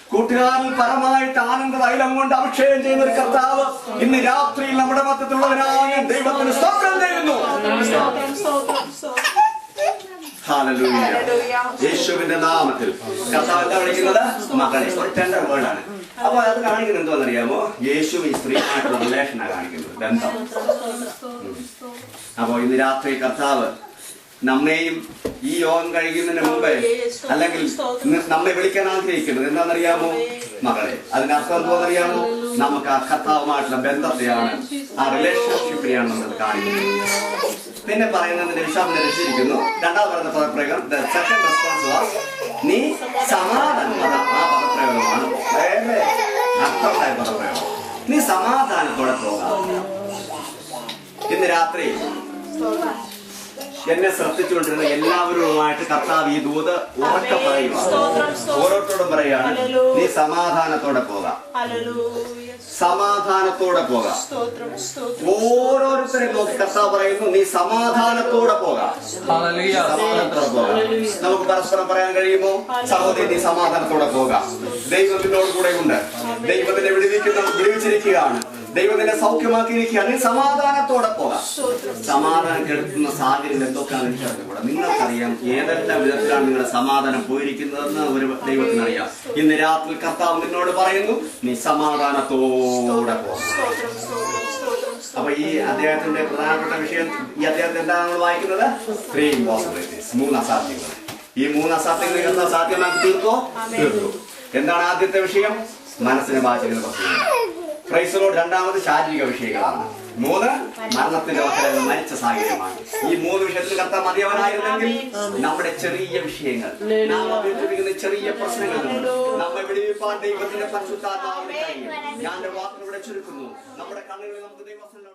കൂട്ടുകാരിൽ പരമായിട്ട് ആനന്ദ തൈലം കൊണ്ട് അഭിഷേകം ചെയ്യുന്ന ഒരു കർത്താവ് ഇന്ന് രാത്രിയിൽ നമ്മുടെ മധ്യത്തിലുള്ളവരായ ദൈവത്തിന് സ്തോത്രം ചെയ്യുന്നു. ഹല്ലേലൂയ. യേശുവിന്റെ നാമത്തിൽ കർത്താവ് എന്താ വിളിക്കുന്നത്? മകളെ. ഒരു ടെൻഡർ വേർഡാണ്. അപ്പൊ അത് കാണിക്കുന്നത് എന്താണെന്നറിയാമോ? യേശു ഈ സ്ത്രീയുമായിട്ടുള്ള റിലേഷനാണ് കാണിക്കുന്നത്, ബന്ധം. അപ്പൊ ഇന്ന് രാത്രി കർത്താവ് നമ്മെയും ഈ യോഗം കഴിക്കുന്നതിന് മുമ്പേ, അല്ലെങ്കിൽ നമ്മെ വിളിക്കാൻ ആഗ്രഹിക്കുന്നത് എന്താണെന്നറിയാമോ? മകളെ. അതിനർത്ഥം എന്തോന്നറിയാമോ? നമുക്ക് ആ കർത്താവുമായിട്ടുള്ള ബന്ധത്തെയാണ്, ആ റിലേഷൻഷിപ്പിനെയാണ് നമ്മൾ കാണിക്കുന്നത്. പിന്നെ പറയുന്നതിന്റെ വിശ്വാസം രക്ഷിച്ചിരിക്കുന്നു. രണ്ടാമത് പറയുന്ന പദപ്രയോഗം, ദ സെക്കൻഡ് റെസ്പോൺസ് വാസ് നീ സമാധാനം. ആ പദപ്രയോഗമാണ് വളരെ അർത്ഥമായ പദപ്രയോഗം. നീ സമാധാനത്തോടെ പോകാം. ഇന്ന് രാത്രി എന്നെ ശ്രദ്ധിച്ചുകൊണ്ടിരുന്ന എല്ലാവരുമായിട്ട് കർത്താവ് ഈ ദൂത് ഉറക്കെ പറയുക. ഓരോരുത്തരോടും പറയാണ്, നീ സമാധാനത്തോടെ പോകാം, സമാധാനത്തോടെ പോകാം. ഓരോരുത്തരെ നോക്കി കർത്താവ് പറയുന്നു, നീ സമാധാനത്തോടെ പോകാം, സമാധാനത്തോടെ പോകാം. നമുക്ക് പരസ്പരം പറയാൻ കഴിയുമോ? സഹോദരി, നീ സമാധാനത്തോടെ പോകാം. ദൈവത്തിനോട് കൂടെ ഉണ്ട്. ദൈവത്തിനെ വിടുവിച്ചിരിക്കുകയാണ്. ദൈവം നിന്നെ സൗഖ്യമാക്കിയിരിക്കുകയാണ്. നീ സമാധാനത്തോടെ പോകാം. സമാധാനം കെടുത്തുന്ന സാഹചര്യം എന്തൊക്കെയാണെന്ന് എനിക്കറിഞ്ഞുകൂടാ. നിങ്ങൾക്കറിയാം ഏതെല്ലാം വിധത്തിലാണ് നിങ്ങളുടെ സമാധാനം പോയിരിക്കുന്നതെന്ന് ഒരു ദൈവത്തിനറിയാം. ഇന്ന് രാത്രി കർത്താവ് നിന്നോട് പറയുന്നു, നീ സമാധാനത്തോടെ പോകാം. അപ്പൊ ഈ അദ്ദേഹത്തിന്റെ പ്രധാനപ്പെട്ട വിഷയം, ഈ അദ്ദേഹത്തെ എന്താണ് നമ്മൾ വായിക്കുന്നത്? 3 impossibilities, 3 അസാധ്യങ്ങൾ. ഈ 3 അസാധ്യങ്ങൾ എന്താ സാധ്യമാക്കി തീർത്തോ? തീർത്തു. എന്താണ് ആദ്യത്തെ വിഷയം? മനസ്സിന് വാചിക പ്രശ്നങ്ങൾ. Praise lord. രണ്ടാമത് ശാരീരിക വിഷയങ്ങളാണ്. 3 മരണത്തിന്റെ വക്കൽ മരിച്ച സാഹചര്യമാണ്. ഈ 3 വിഷയത്തിൽ കർത്താവ് മതിയവനായിരുന്നെങ്കിൽ നമ്മുടെ ചെറിയ വിഷയങ്ങൾ, നാം അഭിമുഖീകരിക്കുന്ന ചെറിയ പ്രശ്നങ്ങൾ നമ്മെ വിടുവിപ്പാൻ ദൈവത്തിന്റെ പരിശുദ്ധാത്മാവിനെ കഴിയും. ഞാൻ വാക്കുകളിലൂടെ ചുരുക്കുന്നു. നമ്മുടെ കണ്ണുകളിൽ നമുക്ക് ദൈവവചനം